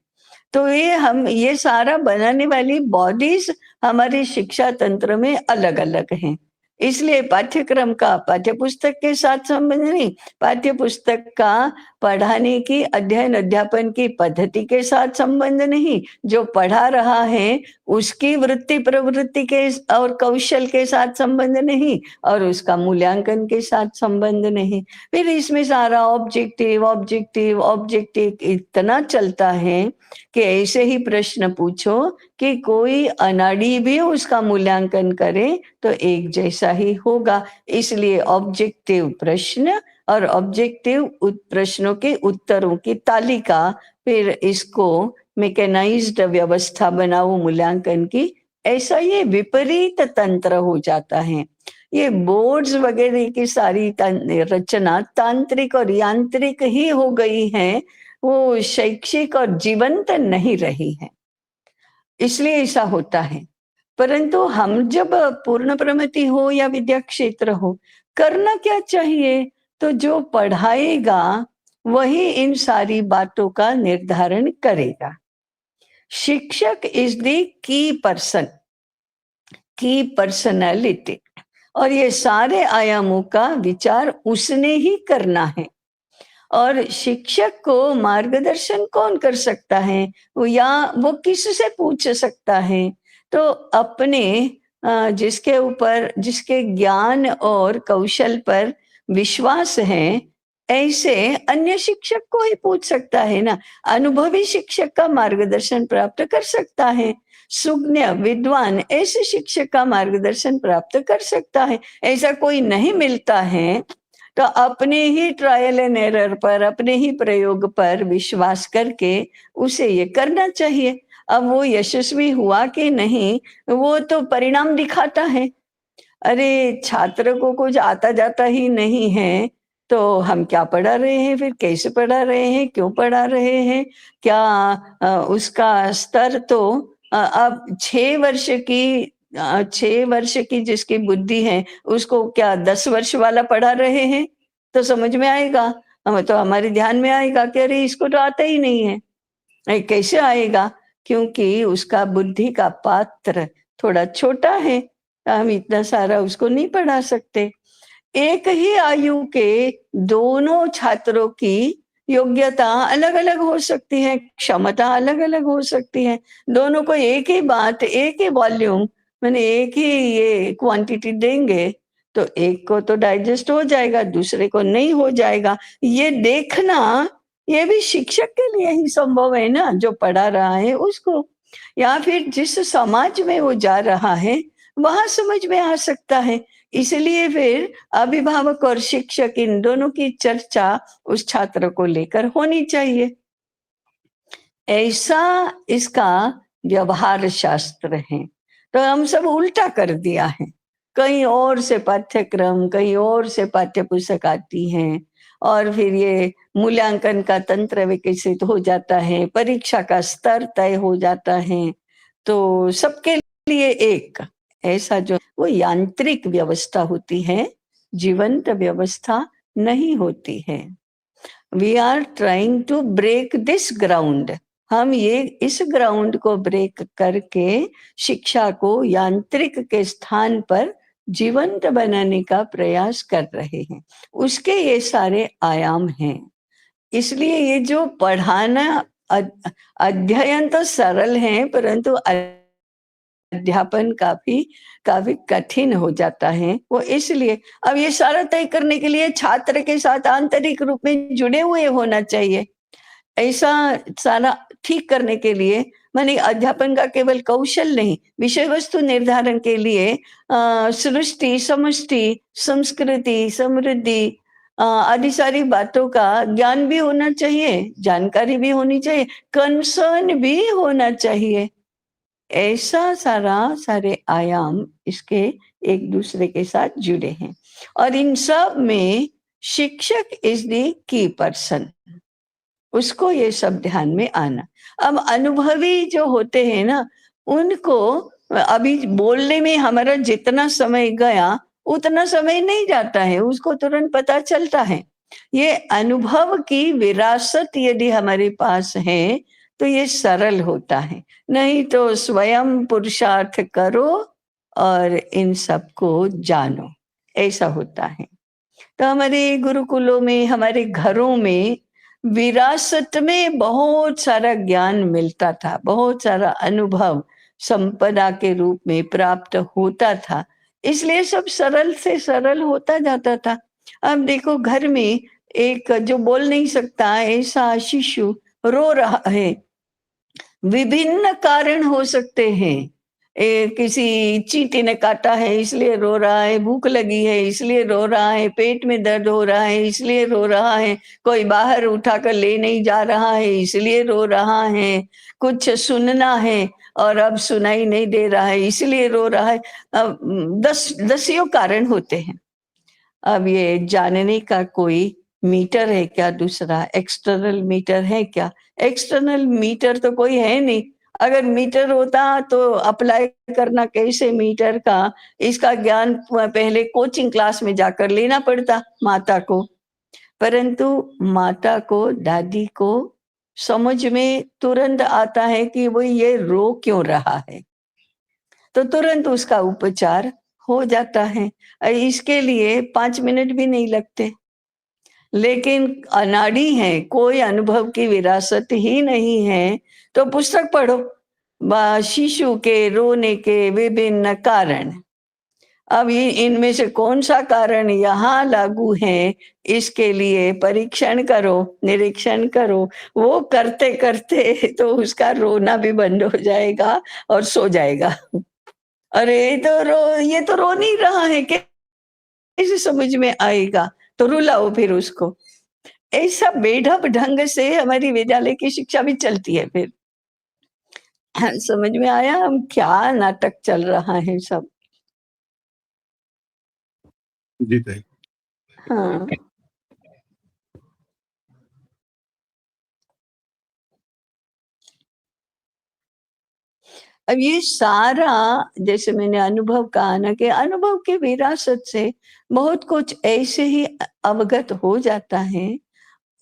Speaker 1: तो ये सारा बनाने वाली बॉडीज हमारे शिक्षा तंत्र में अलग अलग हैं। इसलिए पाठ्यक्रम का पाठ्यपुस्तक के साथ संबंध नहीं, पाठ्यपुस्तक का पढ़ाने की, अध्ययन अध्यापन की पद्धति के साथ संबंध नहीं, जो पढ़ा रहा है उसकी वृत्ति प्रवृत्ति के और कौशल के साथ संबंध नहीं, और उसका मूल्यांकन के साथ संबंध नहीं। फिर इसमें सारा ऑब्जेक्टिव ऑब्जेक्टिव ऑब्जेक्टिव इतना चलता है कि ऐसे ही प्रश्न पूछो कि कोई अनाड़ी भी उसका मूल्यांकन करे तो एक जैसा ही होगा। इसलिए ऑब्जेक्टिव प्रश्न और ऑब्जेक्टिव प्रश्नों के उत्तरों की तालिका, फिर इसको मैकेनाइज्ड व्यवस्था बनाओ मूल्यांकन की, ऐसा ये विपरीत तंत्र हो जाता है। ये बोर्ड्स वगैरह की सारी रचना तांत्रिक और यांत्रिक ही हो गई है, वो शैक्षिक और जीवंत नहीं रही है, इसलिए ऐसा होता है। परंतु हम जब पूर्ण प्रमिति हो या विद्या क्षेत्र हो, करना क्या चाहिए? तो जो पढ़ाएगा वही इन सारी बातों का निर्धारण करेगा। शिक्षक इज द की पर्सन, की पर्सनैलिटी, और ये सारे आयामों का विचार उसने ही करना है। और शिक्षक को मार्गदर्शन कौन कर सकता है, वो किससे पूछ सकता है? तो अपने जिसके ऊपर, जिसके ज्ञान और कौशल पर विश्वास है, ऐसे अन्य शिक्षक को ही पूछ सकता है ना। अनुभवी शिक्षक का मार्गदर्शन प्राप्त कर सकता है, सुज्ञ विद्वान ऐसे शिक्षक का मार्गदर्शन प्राप्त कर सकता है। ऐसा कोई नहीं मिलता है तो अपने ही ट्रायल एंड एरर पर, अपने ही प्रयोग पर विश्वास करके उसे ये करना चाहिए। अब वो यशस्वी हुआ कि नहीं, वो तो परिणाम दिखाता है। अरे छात्र को कुछ आता जाता ही नहीं है, तो हम क्या पढ़ा रहे हैं, फिर कैसे पढ़ा रहे हैं, क्यों पढ़ा रहे हैं? क्या उसका स्तर तो अब 6 वर्ष की जिसकी बुद्धि है, उसको क्या 10 वर्ष वाला पढ़ा रहे हैं? तो समझ में आएगा, तो हमारे ध्यान में आएगा कि अरे इसको तो आता ही नहीं है। कैसे आएगा? क्योंकि उसका बुद्धि का पात्र थोड़ा छोटा है, हम इतना सारा उसको नहीं पढ़ा सकते। एक ही आयु के दोनों छात्रों की योग्यता अलग-अलग हो सकती है, क्षमता अलग-अलग हो सकती है। दोनों को एक ही बात, एक ही वॉल्यूम, माने एक ही ये क्वांटिटी देंगे, तो एक को तो डाइजेस्ट हो जाएगा, दूसरे को नहीं हो जाएगा। ये देखना, ये भी शिक्षक के लिए ही संभव है ना, जो पढ़ा रहा है उसको, या फिर जिस समाज में वो जा रहा है, वहाँ समझ में आ सकता है। इसलिए फिर अभिभावक और शिक्षक इन दोनों की चर्चा उस छात्र को लेकर होनी चाहिए। ऐसा इसका व्यवहार शास्त्र है। तो हम सब उल्टा कर दिया है, कहीं और से पाठ्यक्रम, कहीं और से पाठ्य पुस्तक आती हैं, और फिर ये मूल्यांकन का तंत्र विकसित हो जाता है, परीक्षा का स्तर तय हो जाता है। तो सबके लिए एक ऐसा जो वो यांत्रिक व्यवस्था होती है, जीवंत व्यवस्था नहीं होती है। We are trying to break this ground. हम ये इस ग्राउंड को ब्रेक करके शिक्षा को यांत्रिक के स्थान पर जीवंत बनाने का प्रयास कर रहे हैं। उसके ये सारे आयाम हैं। इसलिए ये जो पढ़ाना, अध्ययन तो सरल है, परंतु अध्यापन काफी काफी कठिन हो जाता है। वो इसलिए अब ये सारा तय करने के लिए छात्र के साथ आंतरिक रूप में जुड़े हुए होना चाहिए। ऐसा सारा ठीक करने के लिए, माने अध्यापन का केवल कौशल नहीं, विषय वस्तु निर्धारण के लिए सृष्टि, समष्टि, संस्कृति, समृद्धि आदि सारी बातों का ज्ञान भी होना चाहिए, जानकारी भी होनी चाहिए, कंसर्न भी होना चाहिए। ऐसा सारे आयाम इसके एक दूसरे के साथ जुड़े हैं, और इन सब में शिक्षक इज द की पर्सन। उसको ये सब ध्यान में आना। अब अनुभवी जो होते हैं ना, उनको अभी बोलने में हमारा जितना समय गया उतना समय नहीं जाता है, उसको तुरंत पता चलता है। ये अनुभव की विरासत यदि हमारे पास है तो ये सरल होता है, नहीं तो स्वयं पुरुषार्थ करो और इन सबको जानो, ऐसा होता है। तो हमारे गुरुकुलों में, हमारे घरों में विरासत में बहुत सारा ज्ञान मिलता था, बहुत सारा अनुभव संपदा के रूप में प्राप्त होता था, इसलिए सब सरल से सरल होता जाता था। अब देखो घर में एक जो बोल नहीं सकता ऐसा शिशु रो रहा है, विभिन्न कारण हो सकते हैं। किसी चींटी ने काटा है इसलिए रो रहा है, भूख लगी है इसलिए रो रहा है, पेट में दर्द हो रहा है इसलिए रो रहा है, कोई बाहर उठाकर ले नहीं जा रहा है इसलिए रो रहा है, कुछ सुनना है और अब सुनाई नहीं दे रहा है इसलिए रो रहा है। दसियों कारण होते हैं। अब ये जानने का कोई मीटर है क्या? दूसरा एक्सटर्नल मीटर है क्या? एक्सटर्नल मीटर तो कोई है नहीं। अगर मीटर होता तो अप्लाई करना कैसे मीटर का, इसका ज्ञान पहले कोचिंग क्लास में जाकर लेना पड़ता माता को। परंतु माता को, दादी को समझ में तुरंत आता है कि वो ये रो क्यों रहा है, तो तुरंत उसका उपचार हो जाता है। इसके लिए 5 मिनट भी नहीं लगते। लेकिन अनाड़ी है, कोई अनुभव की विरासत ही नहीं है, तो पुस्तक पढ़ो। शिशु के रोने के विभिन्न कारण। अब ये इनमें से कौन-सा कारण यहाँ लागू है, इसके लिए परीक्षण करो, निरीक्षण करो। वो करते-करते तो उसका रोना भी बंद हो जाएगा और सो जाएगा। अरे! ये तो रो नहीं रहा है, कैसे समझ में आएगा? तो रुलाओ फिर उसको। ऐसा बेढप ढंग से हमारी विद्यालय की शिक्षा भी चलती है फिर। समझ में आया हम क्या नाटक चल रहा है सब?
Speaker 2: जी, ताई।
Speaker 1: हाँ। अब ये सारा जैसे मैंने अनुभव कहा ना कि अनुभव की विरासत से बहुत कुछ ऐसे ही अवगत हो जाता है।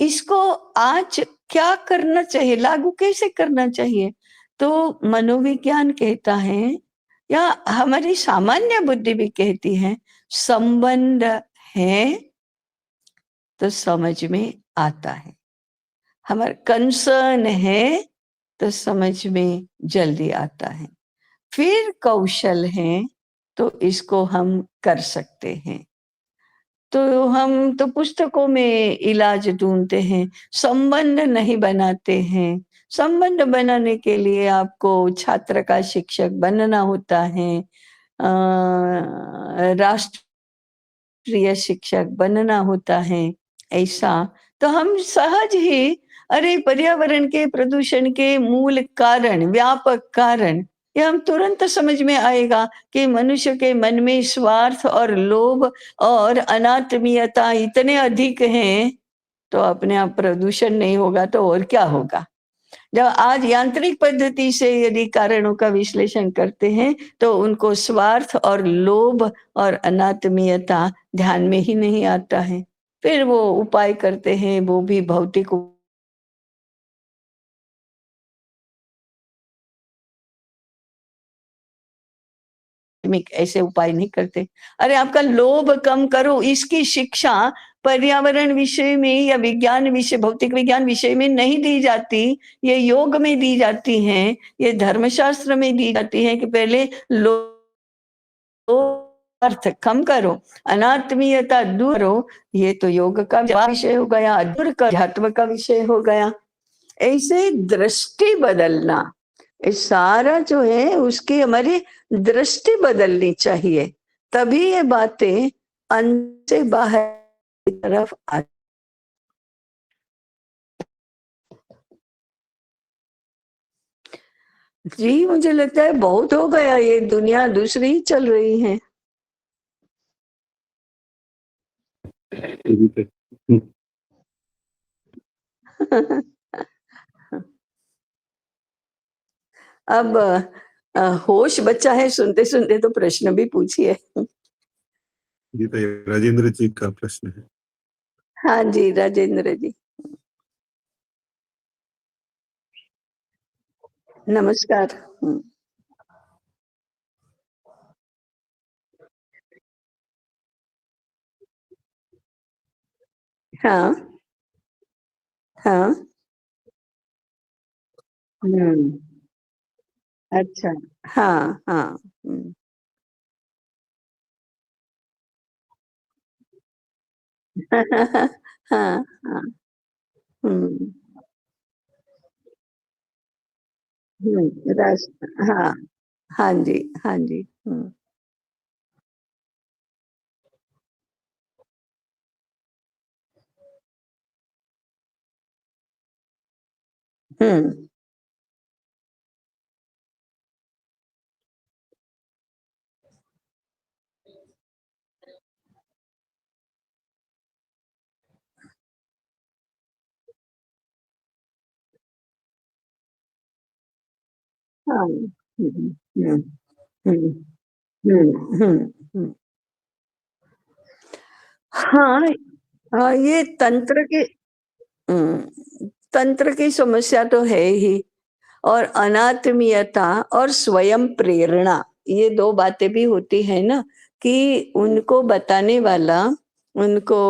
Speaker 1: इसको आज क्या करना चाहिए, लागू कैसे करना चाहिए? तो मनोविज्ञान कहता है या हमारी सामान्य बुद्धि भी कहती है, संबंध है तो समझ में आता है। हमारा कंसर्न है तो समझ में जल्दी आता है। फिर कौशल है तो इसको हम कर सकते हैं। तो हम तो पुस्तकों में इलाज ढूँढते हैं, संबंध नहीं बनाते हैं। संबंध बनाने के लिए आपको छात्र का शिक्षक बनना होता है। राष्ट्रीय शिक्षक बनना होता है, ऐसा। तो हम सहज ही अरे पर्यावरण के प्रदूषण के मूल कारण, व्यापक कारण, ये हम तुरंत समझ में आएगा कि मनुष्य के मन में स्वार्थ और लोभ और अनात्मीयता इतने अधिक हैं, तो अपने आप प्रदूषण नहीं होगा तो और क्या होगा? जब आज यांत्रिक पद्धति से यदि कारणों का विश्लेषण करते हैं, तो उनको स्वार्थ और लोभ और अनात्मीयता ध्यान में ही नहीं आता है। फिर वो उपाय करते हैं, वो भी भौतिक ऐसे उपाय नहीं करते। अरे आपका लोभ कम करो, इसकी शिक्षा पर्यावरण विषय में या विज्ञान विषय, भौतिक विज्ञान विषय में नहीं दी जाती, ये योग में दी जाती हैं, ये धर्मशास्त्र में दी जाती हैं कि पहले अर्थ कम करो, अनात्मीयता दूर करो, ये तो योग का विषय हो गया, अध्यात्म का विषय हो गया। ऐसे दृष्टि बदलना, ये सारा जो है उसकी हमारी दृष्टि बदलनी चाहिए, तभी ये बातें अंदर से बाहर की तरफ आ। जी, मुझे लगता है बहुत हो गया, ये दुनिया दूसरी ही चल रही है।
Speaker 2: जी, ताई। हुँ,
Speaker 1: अब होश बचा है, सुनते-सुनते तो प्रश्न भी पूछिए।
Speaker 2: जी, ताई, राजेंद्र जी का प्रश्न है।
Speaker 1: हाँ जी, राजेंद्र जी, नमस्कार। हुँ, हाँ, हाँ, हुँ, अच्छा, हाँ, हाँ, हुँ। हाँ, हाँ, हुँ, हुँ, हाँ, हाँ जी, हाँ जी, हुँ, हुँ, हाँ, हुँ, हुँ, हुँ, हुँ, हुँ, हुँ। हाँ, हाँ, ये तंत्र की समस्या तो है ही, और अनात्मीयता और स्वयं प्रेरणा, ये 2 बातें भी होती है ना, कि उनको बताने वाला, उनको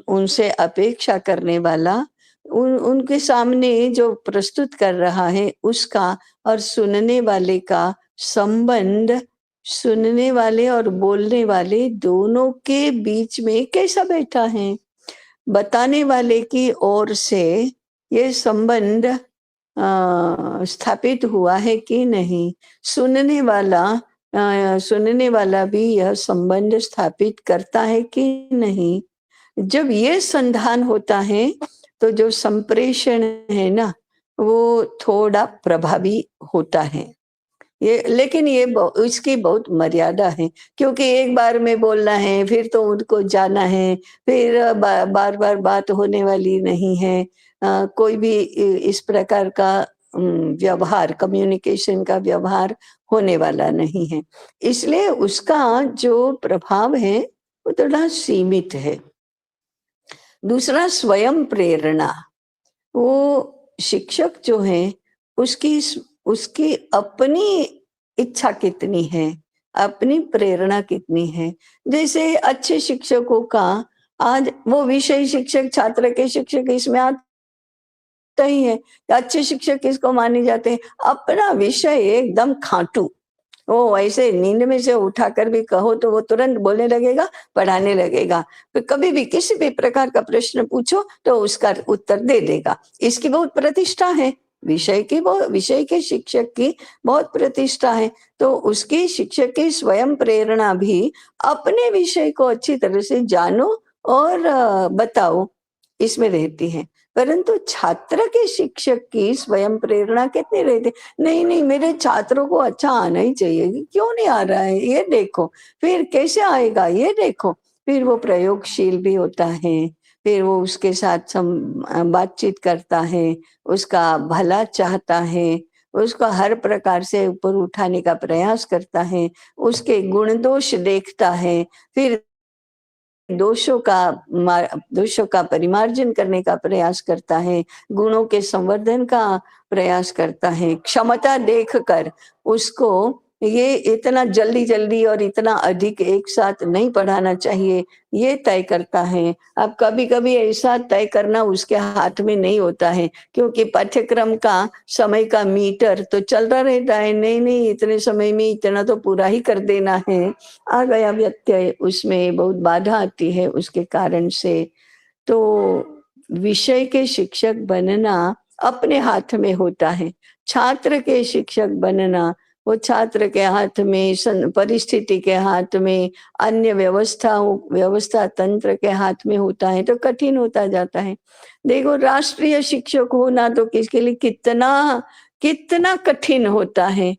Speaker 1: उनसे अपेक्षा करने वाला, उनके सामने जो प्रस्तुत कर रहा है उसका और सुनने वाले का संबंध, सुनने वाले और बोलने वाले दोनों के बीच में कैसा बैठा है? बताने वाले की ओर से ये संबंध स्थापित हुआ है कि नहीं? सुनने वाला भी यह संबंध स्थापित करता है कि नहीं? जब ये संधान होता है, तो जो संप्रेषण है ना, वो थोड़ा प्रभावी होता है। लेकिन इसकी बहुत मर्यादा है, क्योंकि एक बार में बोलना है, फिर तो उनको जाना है, फिर बार-बार बात होने वाली नहीं है। कोई भी इस प्रकार का व्यवहार, कम्युनिकेशन का व्यवहार होने वाला नहीं है। इसलिए उसका जो प्रभाव है, वो थोड़ा सीमित है। दूसरा स्वयं प्रेरणा, वो शिक्षक जो है, उसकी अपनी इच्छा कितनी है, अपनी प्रेरणा कितनी है। जैसे अच्छे शिक्षकों का, आज वो विषय शिक्षक, छात्र के शिक्षक इसमें आता ही है। अच्छे शिक्षक किसको माने जाते हैं? अपना विषय एकदम खाटू, वो ऐसे नींद में से उठाकर भी कहो तो वो तुरंत बोलने लगेगा, पढ़ाने लगेगा। तो कभी भी किसी भी प्रकार का प्रश्न पूछो तो उसका उत्तर दे देगा। इसकी बहुत प्रतिष्ठा है, विषय के शिक्षक की बहुत प्रतिष्ठा है। तो उसकी, शिक्षक की स्वयं प्रेरणा भी अपने विषय को अच्छी तरह से जानो और बताओ, इसमें रहती है। परंतु छात्र के शिक्षक की स्वयं प्रेरणा कितनी रहती है? नहीं, नहीं, मेरे छात्रों को अच्छा आना ही चाहिए। क्यों नहीं आ रहा है? ये देखो। फिर कैसे आएगा? ये देखो। फिर वो प्रयोगशील भी होता है, फिर वो उसके साथ बातचीत करता है, उसका भला चाहता है, उसको हर प्रकार से ऊपर उठाने का प्रयास करता है, उसके गुण दोष देखता है, फिर दोषों का परिमार्जन करने का प्रयास करता है, गुणों के संवर्धन का प्रयास करता है। क्षमता देखकर उसको ये इतना जल्दी-जल्दी और इतना अधिक एक साथ नहीं पढ़ाना चाहिए, ये तय करता है। अब कभी-कभी ऐसा तय करना उसके हाथ में नहीं होता है, क्योंकि पाठ्यक्रम का समय का मीटर तो चलता रहता है। नहीं, नहीं, इतने समय में इतना तो पूरा ही कर देना है। आ गया व्यत्यय, उसमें बहुत बाधा आती है उसके कारण से। तो विषय के शिक्षक बनना अपने हाथ में होता है। छात्र के शिक्षक बनना, वो छात्र के हाथ में, परिस्थिति के हाथ में, अन्य व्यवस्था तंत्र के हाथ में होता है, तो कठिन होता जाता है। देखो, राष्ट्रीय शिक्षक होना तो किसके लिए कितना कितना कठिन होता है,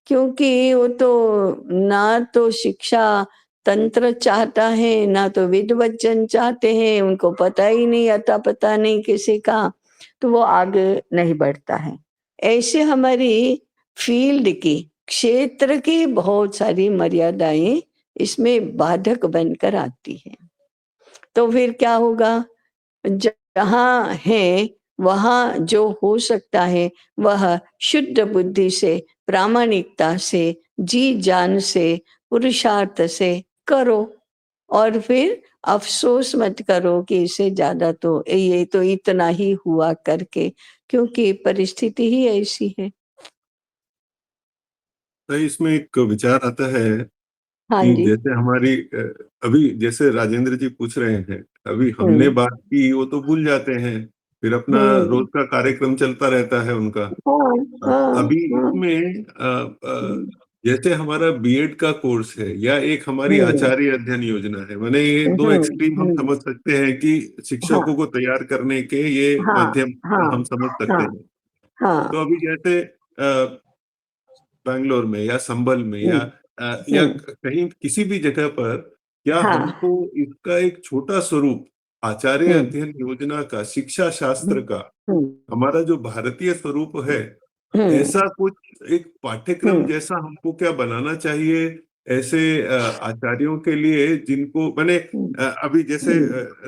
Speaker 1: क्योंकि वो तो ना तो शिक्षा तंत्र चाहता है, ना तो विद्वज्जन चाहते हैं, उनको पता ही नहीं, अता पता नहीं किसी का, तो वो आगे नहीं बढ़ता है। ऐसे हमारी फील्ड की, क्षेत्र की बहुत सारी मर्यादाएँ इसमें बाधक बनकर आती हैं। तो फिर क्या होगा? जहाँ है, वहाँ जो हो सकता है, वह शुद्ध बुद्धि से, प्रामाणिकता से, जी-जान से, पुरुषार्थ से करो, और फिर अफ़सोस मत करो कि इससे ज़्यादा तो ये तो इतना ही हुआ करके, क्योंकि परिस्थिति ही ऐसी है।
Speaker 2: तो इसमें एक विचार आता है
Speaker 1: हाँ
Speaker 2: कि
Speaker 1: जी।
Speaker 2: जैसे हमारी अभी जैसे राजेंद्र जी पूछ रहे हैं, अभी हमने
Speaker 1: हुँ,
Speaker 2: बात की वो तो भूल जाते हैं, फिर अपना
Speaker 1: हुँ।
Speaker 2: रोज का कार्यक्रम चलता रहता है उनका।
Speaker 1: हाँ, हाँ,
Speaker 2: अभी
Speaker 1: हाँ।
Speaker 2: इसमें
Speaker 1: हुँ,
Speaker 2: जैसे हमारा बीएड का कोर्स है या एक हमारी
Speaker 1: हुँ,
Speaker 2: आचार्य अध्ययन योजना है, माने ये
Speaker 1: हुँ,
Speaker 2: दो एक्सट्रीम हम
Speaker 1: हुँ।
Speaker 2: समझ सकते हैं कि
Speaker 1: हाँ,
Speaker 2: शिक्षकों को तैयार करने के ये
Speaker 1: हाँ,
Speaker 2: माध्यम
Speaker 1: हाँ,
Speaker 2: हम समझ सकते
Speaker 1: हाँ,
Speaker 2: हैं।
Speaker 1: हाँ।
Speaker 2: तो अभी जैसे बैंगलोर में या संभल में
Speaker 1: हुँ,
Speaker 2: या
Speaker 1: हुँ।
Speaker 2: कहीं किसी भी जगह पर क्या
Speaker 1: हाँ,
Speaker 2: हमको इसका एक छोटा स्वरूप आचार्य
Speaker 1: हुँ,
Speaker 2: अध्ययन योजना का, शिक्षा
Speaker 1: हुँ,
Speaker 2: शास्त्र का,
Speaker 1: हुँ,
Speaker 2: हमारा जो भारतीय स्वरूप है,
Speaker 1: हुँ,
Speaker 2: ऐसा कुछ एक पाठ्यक्रम
Speaker 1: हुँ,
Speaker 2: जैसा हमको क्या बनाना चाहिए ऐसे आचार्यों के लिए जिनको मैंने अभी जैसे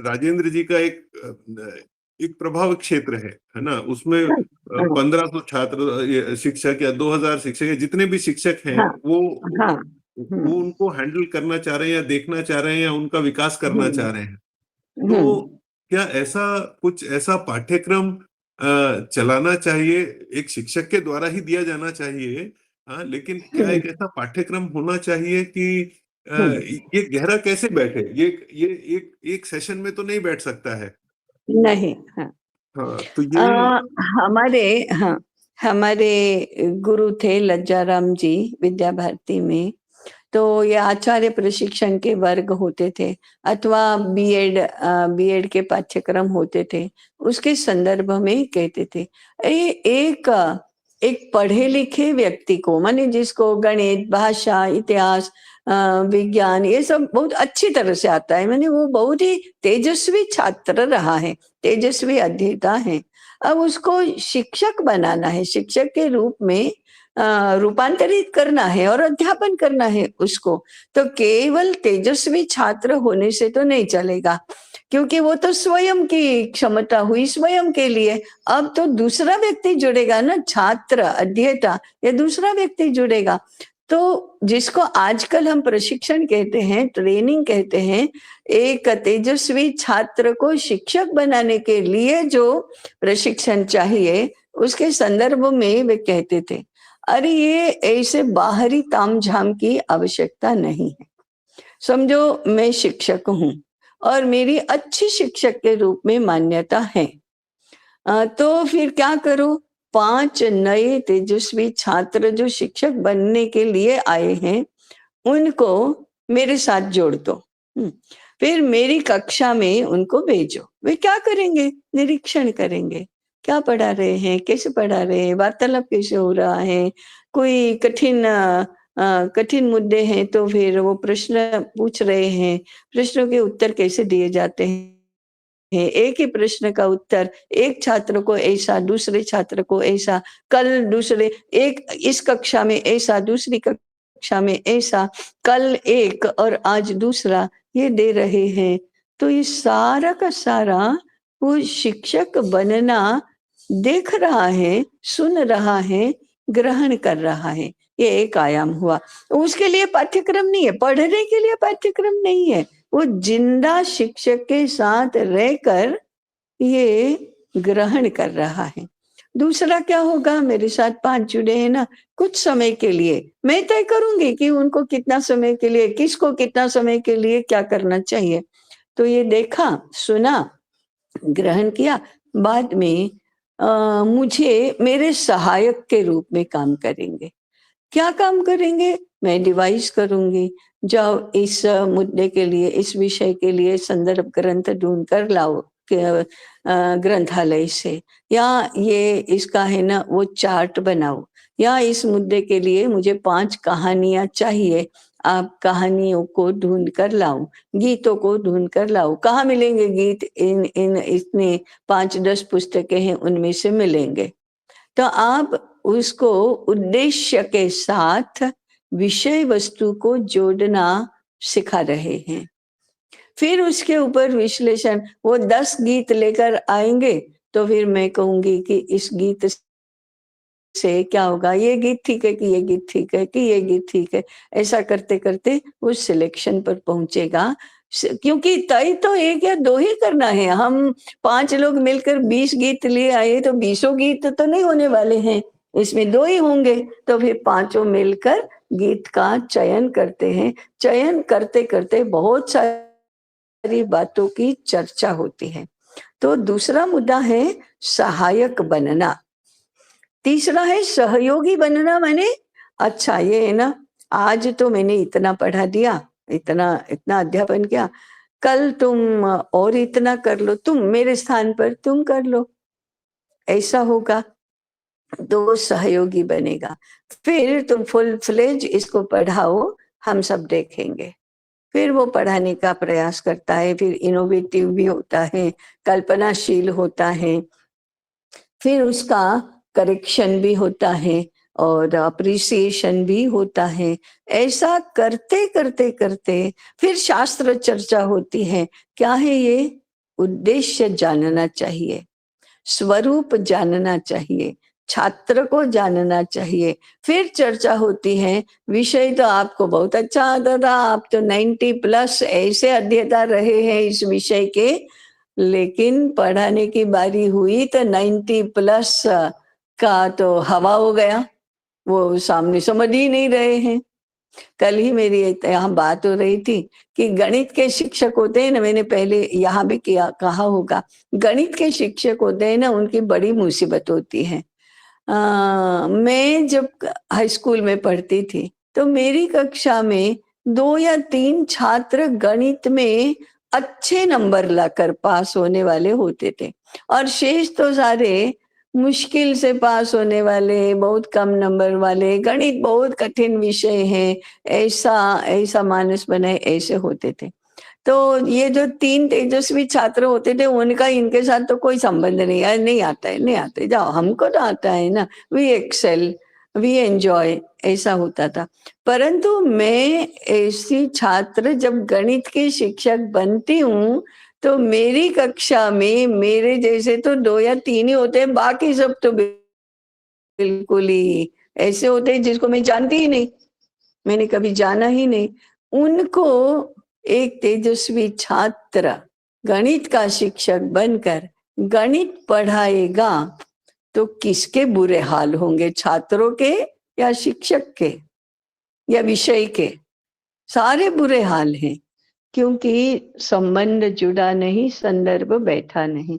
Speaker 2: राजेंद्र जी का एक प्रभाव क्षेत्र है ना, उसमें 1500 छात्र शिक्षक या 2000 शिक्षक या जितने भी शिक्षक हैं वो उनको हैंडल करना चाह रहे हैं या देखना चाह रहे हैं या उनका विकास करना चाह रहे हैं। तो क्या ऐसा कुछ ऐसा पाठ्यक्रम चलाना चाहिए, एक शिक्षक के द्वारा ही दिया जाना चाहिए, हाँ, लेकिन क्या एक ऐसा पाठ्यक्रम होना चाहिए कि ये गहरा कैसे बैठे, ये एक सेशन में तो नहीं बैठ सकता है।
Speaker 1: नहीं।
Speaker 2: हाँ, तो ये
Speaker 1: हमारे गुरु थे लज्जाराम जी विद्या भारती में, तो ये आचार्य प्रशिक्षण के वर्ग होते थे अथवा बीएड के पाठ्यक्रम होते थे, उसके संदर्भ में कहते थे एक पढ़े लिखे व्यक्ति को, माने जिसको गणित, भाषा, इतिहास, विज्ञान ये सब बहुत अच्छी तरह से आता है, माने वो बहुत ही तेजस्वी छात्र रहा है, तेजस्वी अध्येता है, अब उसको शिक्षक बनाना है, शिक्षक के रूप में रूपांतरित करना है और अध्यापन करना है उसको, तो केवल तेजस्वी छात्र होने से तो नहीं चलेगा, क्योंकि वो तो स्वयं की क्षमता हुई स्वयं के लिए। अब तो दूसरा व्यक्ति जुड़ेगा ना, छात्र अध्येता या दूसरा व्यक्ति जुड़ेगा, तो जिसको आजकल हम प्रशिक्षण कहते हैं, ट्रेनिंग कहते हैं, एक तेजस्वी छात्र को शिक्षक बनाने के लिए जो प्रशिक्षण चाहिए उसके संदर्भ में वे कहते थे, अरे ये ऐसे बाहरी तामझाम की आवश्यकता नहीं है। समझो मैं शिक्षक हूं और मेरी अच्छी शिक्षक के रूप में मान्यता है, तो फिर क्या करो, 5 नए तेजस्वी छात्र जो शिक्षक बनने के लिए आए हैं उनको मेरे साथ जोड़ दो, फिर मेरी कक्षा में उनको भेजो, वे क्या करेंगे, निरीक्षण करेंगे, क्या पढ़ा रहे हैं, कैसे पढ़ा रहे हैं, वार्तालाप कैसे हो रहा है, कोई कठिन मुद्दे हैं तो फिर वो प्रश्न पूछ रहे हैं, प्रश्नों के उत्तर कैसे दिए जाते हैं, एक ही प्रश्न का उत्तर एक छात्र को ऐसा, दूसरे छात्र को ऐसा, कल दूसरे एक इस कक्षा में ऐसा, दूसरी कक्षा में ऐसा, कल एक और आज दूसरा, ये दे रहे हैं, तो ये सारा का सारा वो शिक्षक बनना देख रहा है, सुन रहा है, ग्रहण कर रहा है, ये एक आयाम हुआ। उसके लिए पाठ्यक्रम नहीं है, पढ़ने के लिए पाठ्यक्रम नहीं है, वो जिंदा शिक्षक के साथ रहकर ये ग्रहण कर रहा है। दूसरा क्या होगा, मेरे साथ 5 जुड़े हैं ना, कुछ समय के लिए मैं तय करूंगी कि उनको कितना समय के लिए, किसको कितना समय के लिए क्या करना चाहिए, तो ये देखा, सुना, ग्रहण किया, बाद में मुझे मेरे सहायक के रूप में काम करेंगे। क्या काम करेंगे, मैं डिवाइस करूंगी, जाओ इस मुद्दे के लिए, इस विषय के लिए संदर्भ ग्रंथ ढूंढ कर लाओ ग्रंथालय से, या ये इसका है ना वो चार्ट बनाओ, या इस मुद्दे के लिए मुझे 5 कहानियां चाहिए, आप कहानियों को ढूंढ कर लाओ, गीतों को ढूंढ कर लाओ, कहाँ मिलेंगे गीत, इन इतने 5-10 पुस्तकें हैं उनमें से मिलेंगे, तो आप उसको उद्देश्य के साथ विषय वस्तु को जोड़ना सिखा रहे हैं। फिर उसके ऊपर विश्लेषण, वो 10 गीत लेकर आएंगे तो फिर मैं कहूंगी कि इस गीत से क्या होगा, ये गीत ठीक है कि ये गीत ठीक है कि ये गीत ठीक है, ऐसा करते करते उस सिलेक्शन पर पहुंचेगा, क्योंकि तय तो 1 या 2 ही करना है। हम 5 लोग मिलकर 20 गीत लिए आए तो 20 गीत तो नहीं होने वाले हैं, इसमें 2 ही होंगे, तो फिर 5 मिलकर गीत का चयन करते हैं, चयन करते करते बहुत सारी बातों की चर्चा होती है। तो दूसरा मुद्दा है सहायक बनना, तीसरा है सहयोगी बनना, माने अच्छा ये है ना, आज तो मैंने इतना पढ़ा दिया, इतना अध्यापन किया, कल तुम और इतना कर लो, तुम मेरे स्थान पर तुम कर लो, ऐसा होगा तो सहयोगी बनेगा, फिर तुम फुल फ्लेज इसको पढ़ाओ, हम सब देखेंगे, फिर वो पढ़ाने का प्रयास करता है, फिर इनोवेटिव भी होता है, कल्पनाशील होता है, फिर उसका करेक्शन भी होता है, और अप्रिसिएशन भी होता है। ऐसा करते करते करते फिर शास्त्र चर्चा होती है। क्या है ये? उद्देश्य जानना चाहिए, स्वरूप जानना चाहिए, छात्र को जानना चाहिए। फिर चर्चा होती है। विषय तो आपको बहुत अच्छा आता था, आप तो 90+ ऐसे अध्येता रहे हैं इस विषय के, लेकिन पढ़ाने की बारी हुई तो 90+ का तो हवा हो गया, वो सामने समझ ही नहीं रहे हैं। कल ही मेरी यहाँ बात हो रही थी कि गणित के शिक्षक होते हैं ना, मैंने पहले यहाँ भी कहा होगा, गणित के शिक्षक होते हैं ना, उनकी बड़ी मुसीबत होती है। मैं जब हाई स्कूल में पढ़ती थी तो मेरी कक्षा में 2 या 3 छात्र गणित में अच्छे नंबर लाकर पास होने वाले होते थे, और शेष तो सारे मुश्किल से पास होने वाले, बहुत कम नंबर वाले, गणित बहुत कठिन विषय है, ऐसा ऐसा मानस बनाए ऐसे होते थे। तो ये जो 3 तेजस्वी छात्र होते थे, उनका इनके साथ तो कोई संबंध नहीं है, नहीं आता है, नहीं आता है, जाओ हमको तो आता है ना, वी एक्सेल, वी एंजॉय, ऐसा होता था। परंतु मैं ऐसी छात्र जब गणित की शिक्षक बनती हूँ, तो मेरी कक्षा में मेरे जैसे तो 2 या 3 ही होते हैं, बाकी सब तो बिल्कुल ही ऐसे होते हैं जिसको मैं जानती ही नहीं, मैंने कभी जाना ही नहीं। उनको एक तेजस्वी छात्र गणित का शिक्षक बनकर गणित पढ़ाएगा तो किसके बुरे हाल होंगे, छात्रों के या शिक्षक के या विषय के? सारे बुरे हाल हैं, क्योंकि संबंध जुड़ा नहीं, संदर्भ बैठा नहीं।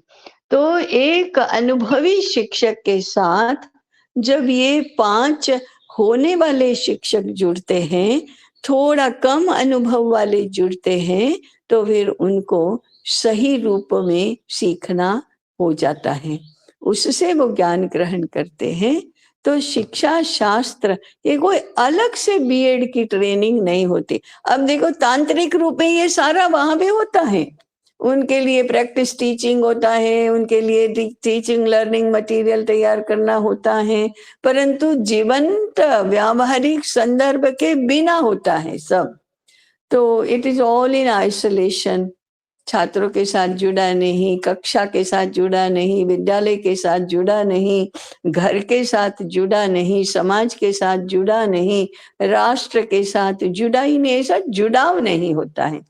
Speaker 1: तो एक अनुभवी शिक्षक के साथ जब ये 5 होने वाले शिक्षक जुड़ते हैं, थोड़ा कम अनुभव वाले जुड़ते हैं, तो फिर उनको सही रूप में सीखना हो जाता है, उससे वो ज्ञान ग्रहण करते हैं। तो शिक्षा शास्त्र ये कोई अलग से बीएड की ट्रेनिंग नहीं होती। अब देखो, तांत्रिक रूप में ये सारा वहां पे होता है, उनके लिए प्रैक्टिस टीचिंग होता है, उनके लिए टीचिंग लर्निंग मटेरियल तैयार करना होता है, परंतु जीवंत व्यावहारिक संदर्भ के बिना होता है सब। तो it is all in isolation, छात्रों के साथ जुड़ा नहीं, कक्षा के साथ जुड़ा नहीं, विद्यालय के साथ जुड़ा नहीं, घर के साथ जुड़ा नहीं, समाज के साथ जुड़ा नहीं, राष्ट्र के साथ जुड़ा ही नहीं, ऐसा जुड़ाव नहीं होता है।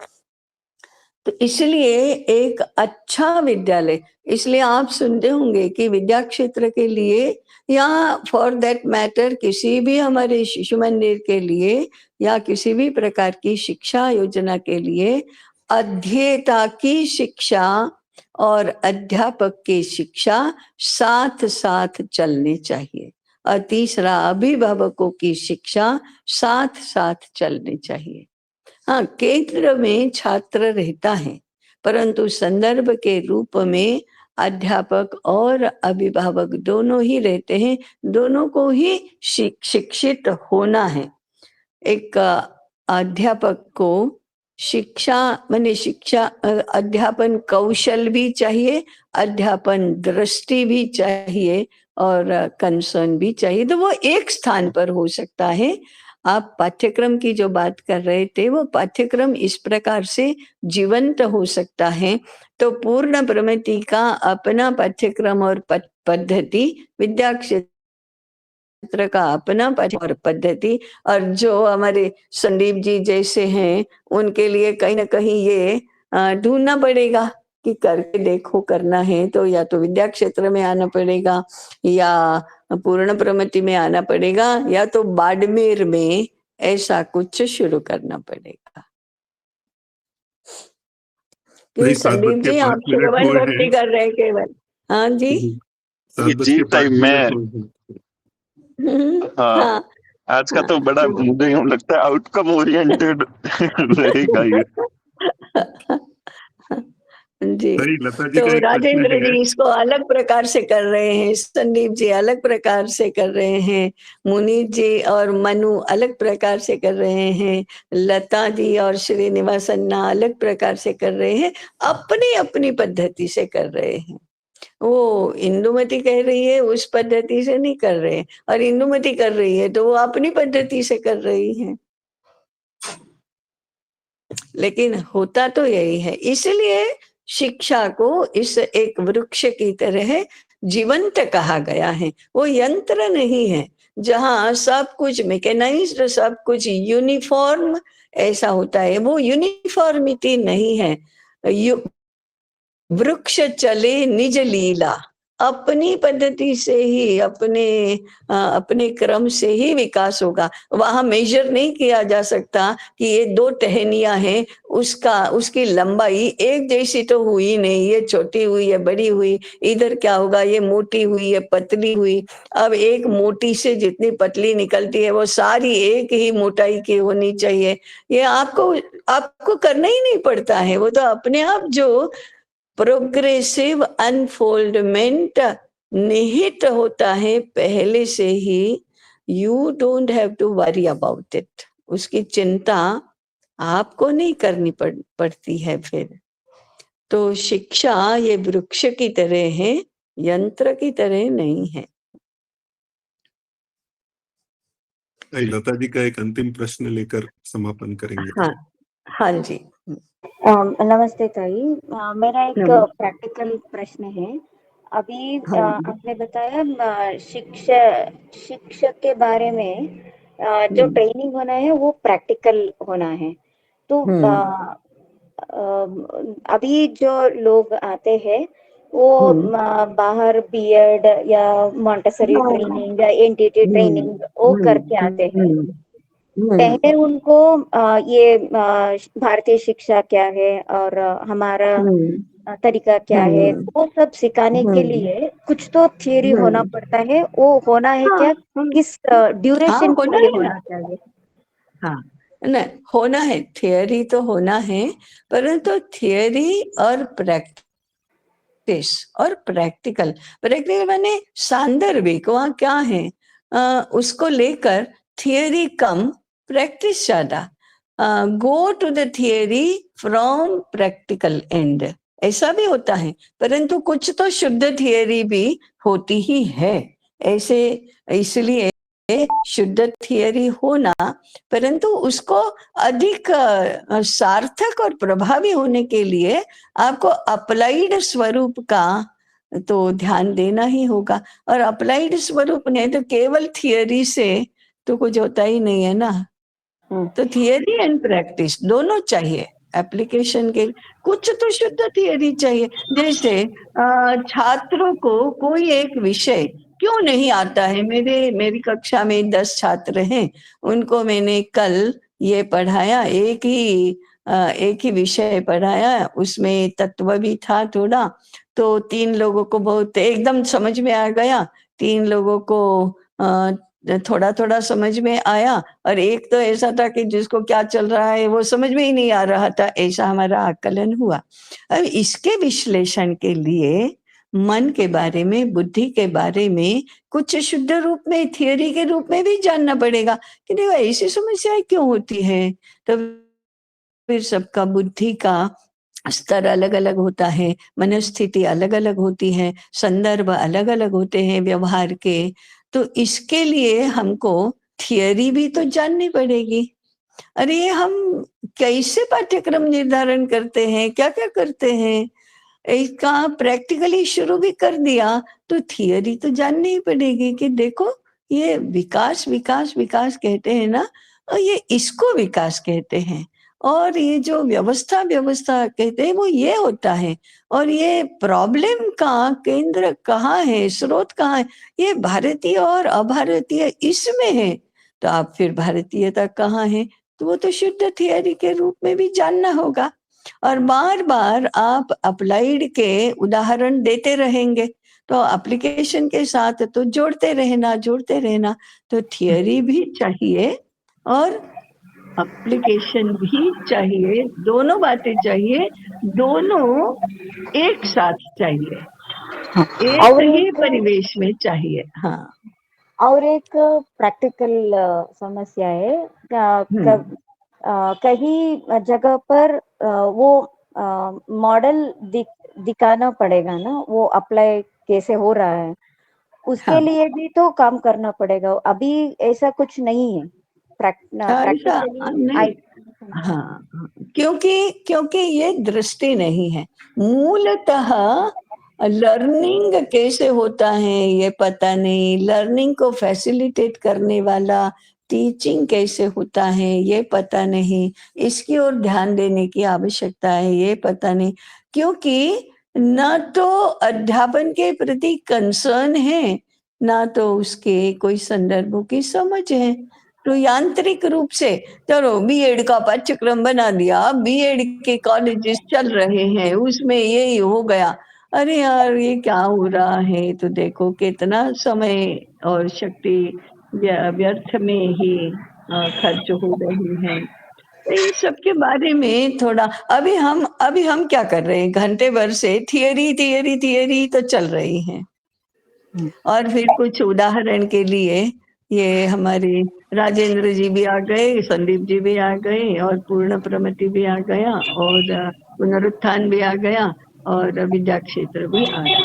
Speaker 1: तो इसलिए एक अच्छा विद्यालय, इसलिए आप सुनते होंगे कि विद्या क्षेत्र के लिए या फॉर दैट मैटर किसी भी हमारे शिशु मंदिर के लिए या किसी भी प्रकार की शिक्षा योजना के लिए अध्येता की शिक्षा और अध्यापक की शिक्षा साथ साथ चलनी चाहिए, और तीसरा अभिभावकों की शिक्षा साथ साथ चलनी चाहिए। हाँ, केंद्र में छात्र रहता है, परंतु संदर्भ के रूप में अध्यापक और अभिभावक दोनों ही रहते हैं, दोनों को ही शिक्षित होना है। एक अध्यापक को शिक्षा अध्यापन कौशल भी चाहिए, अध्यापन दृष्टि भी चाहिए और कंसर्न भी चाहिए, तो वो एक स्थान पर हो सकता है। आप पाठ्यक्रम की जो बात कर रहे थे, वो पाठ्यक्रम इस प्रकार से जीवंत हो सकता है। तो पूर्ण प्रमिति का अपना पाठ्यक्रम और पद्धति, विद्या क्षेत्र का अपना और पद्धति, और जो हमारे संदीप जी जैसे हैं उनके लिए कहीं ना कहीं ये ढूंढना पड़ेगा कि करके देखो, करना है तो या तो विद्या क्षेत्र में आना पड़ेगा, या पूर्ण प्रमिति में आना पड़ेगा, या तो बाड़मेर में ऐसा कुछ शुरू करना पड़ेगा। संदीप जी आप श्रवण भक्ति कर रहे हैं केवल? हाँ जी
Speaker 4: जी भाई, मैं हाँ, आज का तो बड़ा मुझे यूं लगता है आउटकम ओरिएंटेड रहेगा ये।
Speaker 1: जी, तो राजेंद्र जी इसको अलग प्रकार से कर रहे हैं, संदीप जी अलग प्रकार से कर रहे हैं, मुनीत जी और मनु अलग प्रकार से कर रहे हैं, लता जी और श्रीनिवास अन्ना अलग प्रकार से कर रहे हैं, अपनी अपनी पद्धति से कर रहे हैं। वो इंदुमती कह रही है उस पद्धति से नहीं कर रहे, और इंदुमती कर रही है तो वो अपनी पद्धति से कर रही है। लेकिन होता तो यही है, इसलिए शिक्षा को इस एक वृक्ष की तरह जीवंत कहा गया है। वो यंत्र नहीं है जहां सब कुछ मैकेनाइज्ड, सब कुछ यूनिफॉर्म ऐसा होता है, वो यूनिफॉर्मिटी नहीं है। वृक्ष चले निज लीला, अपनी पद्धति से ही, अपने क्रम से ही विकास होगा। वहां मेजर नहीं किया जा सकता कि ये 2 टहनियां हैं, उसकी लंबाई एक जैसी तो हुई नहीं, ये छोटी हुई है, बड़ी हुई, इधर क्या होगा, ये मोटी हुई है, पतली हुई। अब एक मोटी से जितनी पतली निकलती है वो सारी एक ही मोटाई की होनी चाहिए। ये आपको करना ही नहीं पड़ता है, वो तो अपने आप जो प्रोग्रेसिव अनफोल्डमेंट निहित होता है पहले से ही। You don't have to worry about it, उसकी चिंता आपको नहीं करनी पड़ती है फिर। तो शिक्षा ये वृक्ष की तरह है, यंत्र की तरह नहीं है।
Speaker 2: लता जी का एक अंतिम प्रश्न लेकर समापन करेंगे।
Speaker 1: हाँ, हाँ जी।
Speaker 5: नमस्ते ताई, मेरा एक
Speaker 1: नमस्ते।
Speaker 5: प्रैक्टिकल प्रश्न है। अभी
Speaker 1: हाँ जी।
Speaker 5: आपने बताया शिक्षक के बारे में, जो ट्रेनिंग होना है वो प्रैक्टिकल होना है। तो अभी जो लोग आते हैं वो बाहर बीएड या मॉन्टेसरी ट्रेनिंग या एनटीटी ट्रेनिंग वो करके आते हैं। पहले उनको ये भारतीय शिक्षा क्या है और हमारा तरीका क्या है वो सब सिखाने के लिए कुछ तो थियरी होना पड़ता है। वो होना है क्या, किस ड्यूरेशन के लिए होना चाहिए?
Speaker 1: हाँ, नहीं होना है, थियरी तो होना है, परंतु थियरी और प्रैक्टिस और प्रैक्टिकल माने सांदर्भिक, वहाँ क्या है उसको लेकर थियरी कम, प्रैक्टिस ज्यादा। Go to the theory from practical and, ऐसा भी होता है, परंतु कुछ तो शुद्ध थियरी भी होती ही है ऐसे। इसलिए शुद्ध थियरी होना, परंतु उसको अधिक सार्थक और प्रभावी होने के लिए आपको अप्लाइड स्वरूप का तो ध्यान देना ही होगा। और अप्लाइड स्वरूप ने तो केवल थियरी से तो कुछ होता ही नहीं है ना। तो थियरी एंड प्रैक्टिस दोनों चाहिए एप्लीकेशन के। कुछ तो शुद्ध थियरी चाहिए। जैसे छात्रों को कोई एक विषय क्यों नहीं आता है, मेरी कक्षा में 10 छात्र हैं, उनको मैंने कल ये पढ़ाया, एक ही विषय पढ़ाया, उसमें तत्व भी था थोड़ा, तो 3 लोगों को बहुत एकदम समझ में आ गया, 3 लोगों को थोड़ा थोड़ा समझ में आया, और एक तो ऐसा था कि जिसको क्या चल रहा है वो समझ में ही नहीं आ रहा था। ऐसा हमारा आकलन हुआ। अब इसके विश्लेषण के लिए मन के बारे में, बुद्धि के बारे में कुछ शुद्ध रूप में, थियरी के रूप में भी जानना पड़ेगा कि देखो ऐसी समस्याएं क्यों होती है। तो फिर सबका बुद्धि का स्तर अलग अलग होता है, मनस्थिति अलग अलग होती है, संदर्भ अलग अलग होते हैं व्यवहार के। तो इसके लिए हमको थियरी भी तो जाननी पड़ेगी। अरे ये हम कैसे पाठ्यक्रम निर्धारण करते हैं, क्या क्या करते हैं, इसका प्रैक्टिकली शुरू भी कर दिया तो थियरी तो जाननी ही पड़ेगी कि देखो ये विकास विकास विकास कहते हैं ना, और ये इसको विकास कहते हैं, और ये जो व्यवस्था व्यवस्था कहते हैं वो ये होता है, और ये प्रॉब्लम का केंद्र कहाँ है, स्रोत कहाँ है, ये भारतीय और अभारतीय इसमें है। तो आप फिर भारतीयता कहाँ है, तो वो तो शुद्ध थियरी के रूप में भी जानना होगा। और बार बार आप अप्लाइड के उदाहरण देते रहेंगे, तो एप्लीकेशन के साथ तो जोड़ते रहना। तो थियरी भी चाहिए और एप्लीकेशन भी चाहिए, दोनों बातें चाहिए, दोनों एक साथ चाहिए, एक ही परिवेश में चाहिए। हाँ,
Speaker 5: और एक प्रैक्टिकल समस्या है। कहीं जगह पर वो मॉडल दिखाना पड़ेगा ना, वो अप्लाई कैसे हो रहा है, उसके
Speaker 1: हाँ
Speaker 5: लिए भी तो काम करना पड़ेगा। अभी ऐसा कुछ नहीं है
Speaker 1: ऐसा
Speaker 5: प्रैक्टिकली।
Speaker 1: नहीं। हाँ हाँ, क्योंकि ये दृष्टि नहीं है। मूलतः लर्निंग कैसे होता है ये पता नहीं, लर्निंग को फैसिलिटेट करने वाला टीचिंग कैसे होता है ये पता नहीं, इसकी ओर ध्यान देने की आवश्यकता है ये पता नहीं, क्योंकि न तो अध्यापन के प्रति कंसर्न है, ना तो उसके कोई संदर्भों की समझ है। तो यांत्रिक रूप से चलो बीएड का पाठ्यक्रम बना दिया, बीएड के कॉलेजेस चल रहे हैं, उसमें यही हो गया। अरे यार ये क्या हो रहा है, तो देखो कितना समय और शक्ति व्यर्थ में ही खर्च हो रही है। इन सब के बारे में थोड़ा अभी हम क्या कर रहे हैं, घंटे भर से थियरी थियरी थियरी तो चल रही है। और फिर कुछ उदाहरण के लिए ये हमारे राजेंद्र जी भी आ गए, संदीप जी भी आ गए, और पूर्ण प्रमति भी आ गया, और पुनरुत्थान भी आ गया, और विद्या क्षेत्र भी आ गया।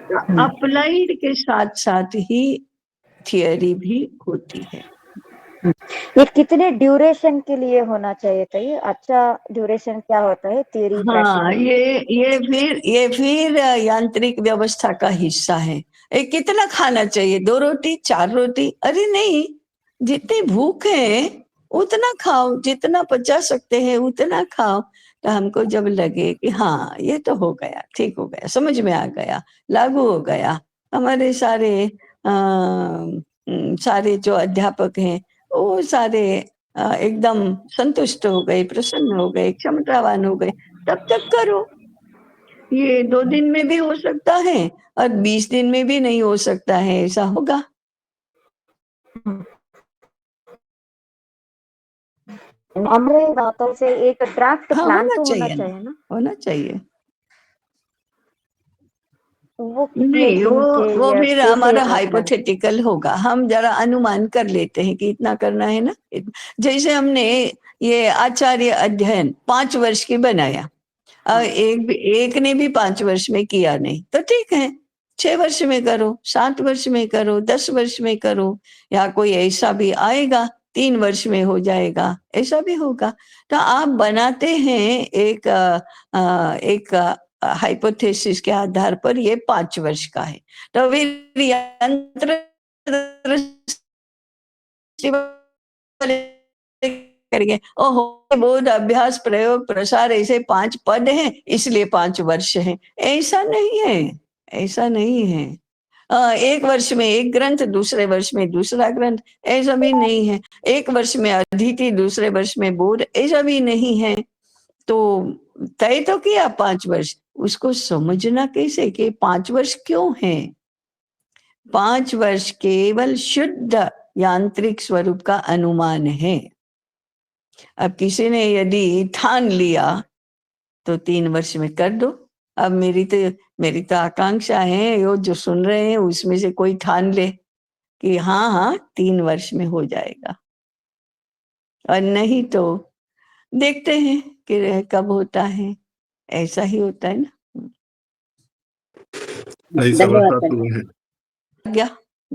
Speaker 1: तो अप्लाइड के साथ साथ ही थियरी भी होती है।
Speaker 5: ये कितने ड्यूरेशन के लिए होना चाहिए था? ये अच्छा ड्यूरेशन क्या होता है थियरी
Speaker 1: हाँ,
Speaker 5: प्रैक्टिकल?
Speaker 1: ये फिर यांत्रिक व्यवस्था का हिस्सा है। कितना खाना चाहिए, 2 रोटी 4 रोटी? अरे नहीं, जितनी भूख है उतना खाओ, जितना पचा सकते हैं उतना खाओ। तो हमको जब लगे कि हाँ ये तो हो गया, ठीक हो गया, समझ में आ गया, लागू हो गया, हमारे सारे जो अध्यापक हैं वो सारे एकदम संतुष्ट हो गए, प्रसन्न हो गए, क्षमतावान हो गए, तब तक करो। ये 2 दिन में भी हो सकता है और 20 दिन में भी नहीं हो सकता है, ऐसा होगा।
Speaker 5: हमारे बातों से एक ड्राफ्ट
Speaker 1: हाँ,
Speaker 5: प्लान
Speaker 1: होना
Speaker 5: तो होना
Speaker 1: चाहिए ना,
Speaker 5: चाहिए ना,
Speaker 1: होना चाहिए।
Speaker 5: वो कितने
Speaker 1: नहीं,
Speaker 5: दिन के
Speaker 1: वो
Speaker 5: या
Speaker 1: फिर
Speaker 5: कैसे
Speaker 1: हमारा
Speaker 5: रखना है?
Speaker 1: हाइपोथेटिकल होगा, हम जरा अनुमान कर लेते हैं कि इतना करना है ना। जैसे हमने ये आचार्य अध्ययन 5 वर्ष की बनाया, एक ने भी 5 वर्ष में किया नहीं, तो ठीक है, 6 वर्ष में करो, 7 वर्ष में करो, 10 वर्ष में करो, या कोई ऐसा भी आएगा 3 वर्ष में हो जाएगा, ऐसा भी होगा। तो आप बनाते हैं एक हाइपोथेसिस के आधार पर, ये 5 वर्ष का है, तो फिर यंत्र करेंगे, ओहो बोध अभ्यास प्रयोग प्रसार ऐसे 5 पद हैं इसलिए 5 वर्ष हैं, ऐसा नहीं है, ऐसा नहीं है। 1 वर्ष में एक ग्रंथ, दूसरे वर्ष में दूसरा ग्रंथ, ऐसा भी नहीं है। 1 वर्ष में अदिति, दूसरे वर्ष में बोध, ऐसा भी नहीं है। तो तय तो किया 5 वर्ष, उसको समझना कैसे कि 5 वर्ष क्यों है? 5 वर्ष केवल शुद्ध यांत्रिक स्वरूप का अनुमान है। अब किसी ने यदि ठान लिया तो 3 वर्ष में कर दो। अब मेरी तो आकांक्षा है, वो जो सुन रहे हैं उसमें से कोई ठान ले कि हाँ हाँ 3 वर्ष में हो जाएगा, और नहीं तो देखते हैं कि कब होता है, ऐसा ही होता है ना।
Speaker 2: नहीं,
Speaker 5: धन्यवाद।
Speaker 2: समझता तो है।
Speaker 1: क्या